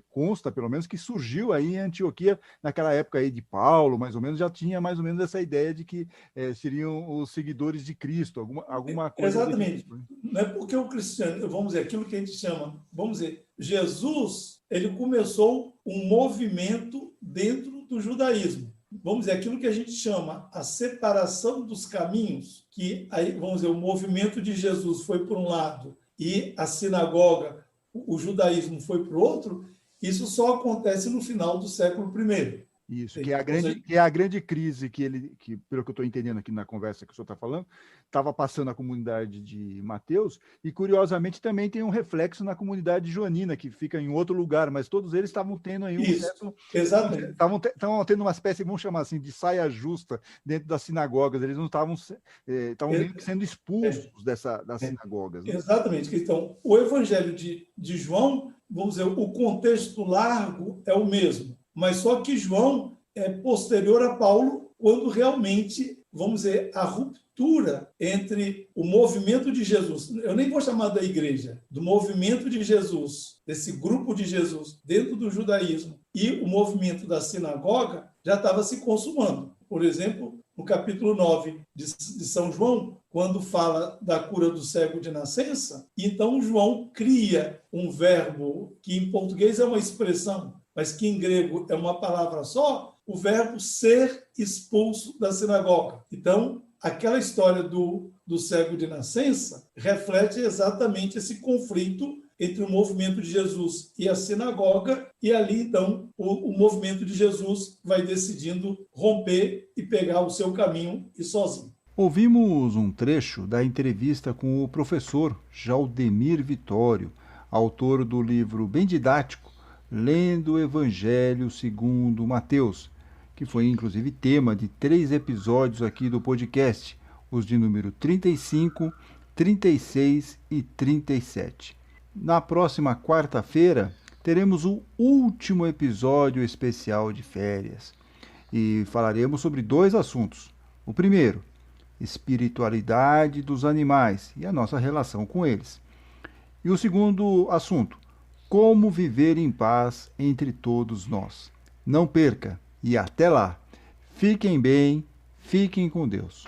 consta, pelo menos, que surgiu aí em Antioquia, naquela época aí de Paulo, mais ou menos, já tinha mais ou menos essa ideia de que seriam os seguidores de Cristo, alguma coisa. Exatamente. Não é porque o cristiano, vamos dizer, aquilo que a gente chama, vamos dizer, Jesus, ele começou um movimento dentro do judaísmo. Vamos dizer, aquilo que a gente chama a separação dos caminhos, que aí, vamos dizer, o movimento de Jesus foi por um lado e a sinagoga, o judaísmo foi para o outro, Isso só acontece no final do século I. Isso, que é a grande crise que, pelo que eu estou entendendo aqui na conversa que o senhor está falando, estava passando a comunidade de Mateus, e curiosamente também tem um reflexo na comunidade joanina, que fica em outro lugar, mas todos eles estavam tendo aí exatamente. Estavam tendo uma espécie, vamos chamar assim, de saia justa dentro das sinagogas, eles não estavam meio que sendo expulsos das sinagogas. Né? Exatamente. Então, o evangelho de João, vamos dizer, o contexto largo é o mesmo, mas só que João é posterior a Paulo, quando realmente, vamos dizer, a ruptura entre o movimento de Jesus, eu nem vou chamar da igreja, do movimento de Jesus, desse grupo de Jesus dentro do judaísmo, e o movimento da sinagoga já estava se consumando. Por exemplo, no capítulo 9 de São João, quando fala da cura do cego de nascença, então João cria um verbo que em português é uma expressão, mas que em grego é uma palavra só, o verbo ser expulso da sinagoga. Então, aquela história do cego de nascença reflete exatamente esse conflito entre o movimento de Jesus e a sinagoga, e ali, então, o movimento de Jesus vai decidindo romper e pegar o seu caminho e sozinho. Ouvimos um trecho da entrevista com o professor Jaldemir Vitório, autor do livro bem didático, Lendo o Evangelho segundo Mateus, que foi inclusive tema de 3 episódios aqui do podcast, os de número 35, 36 e 37. Na próxima quarta-feira, teremos o último episódio especial de férias e falaremos sobre 2 assuntos. O primeiro, espiritualidade dos animais e a nossa relação com eles. E o segundo assunto, como viver em paz entre todos nós. Não perca e até lá. Fiquem bem, fiquem com Deus.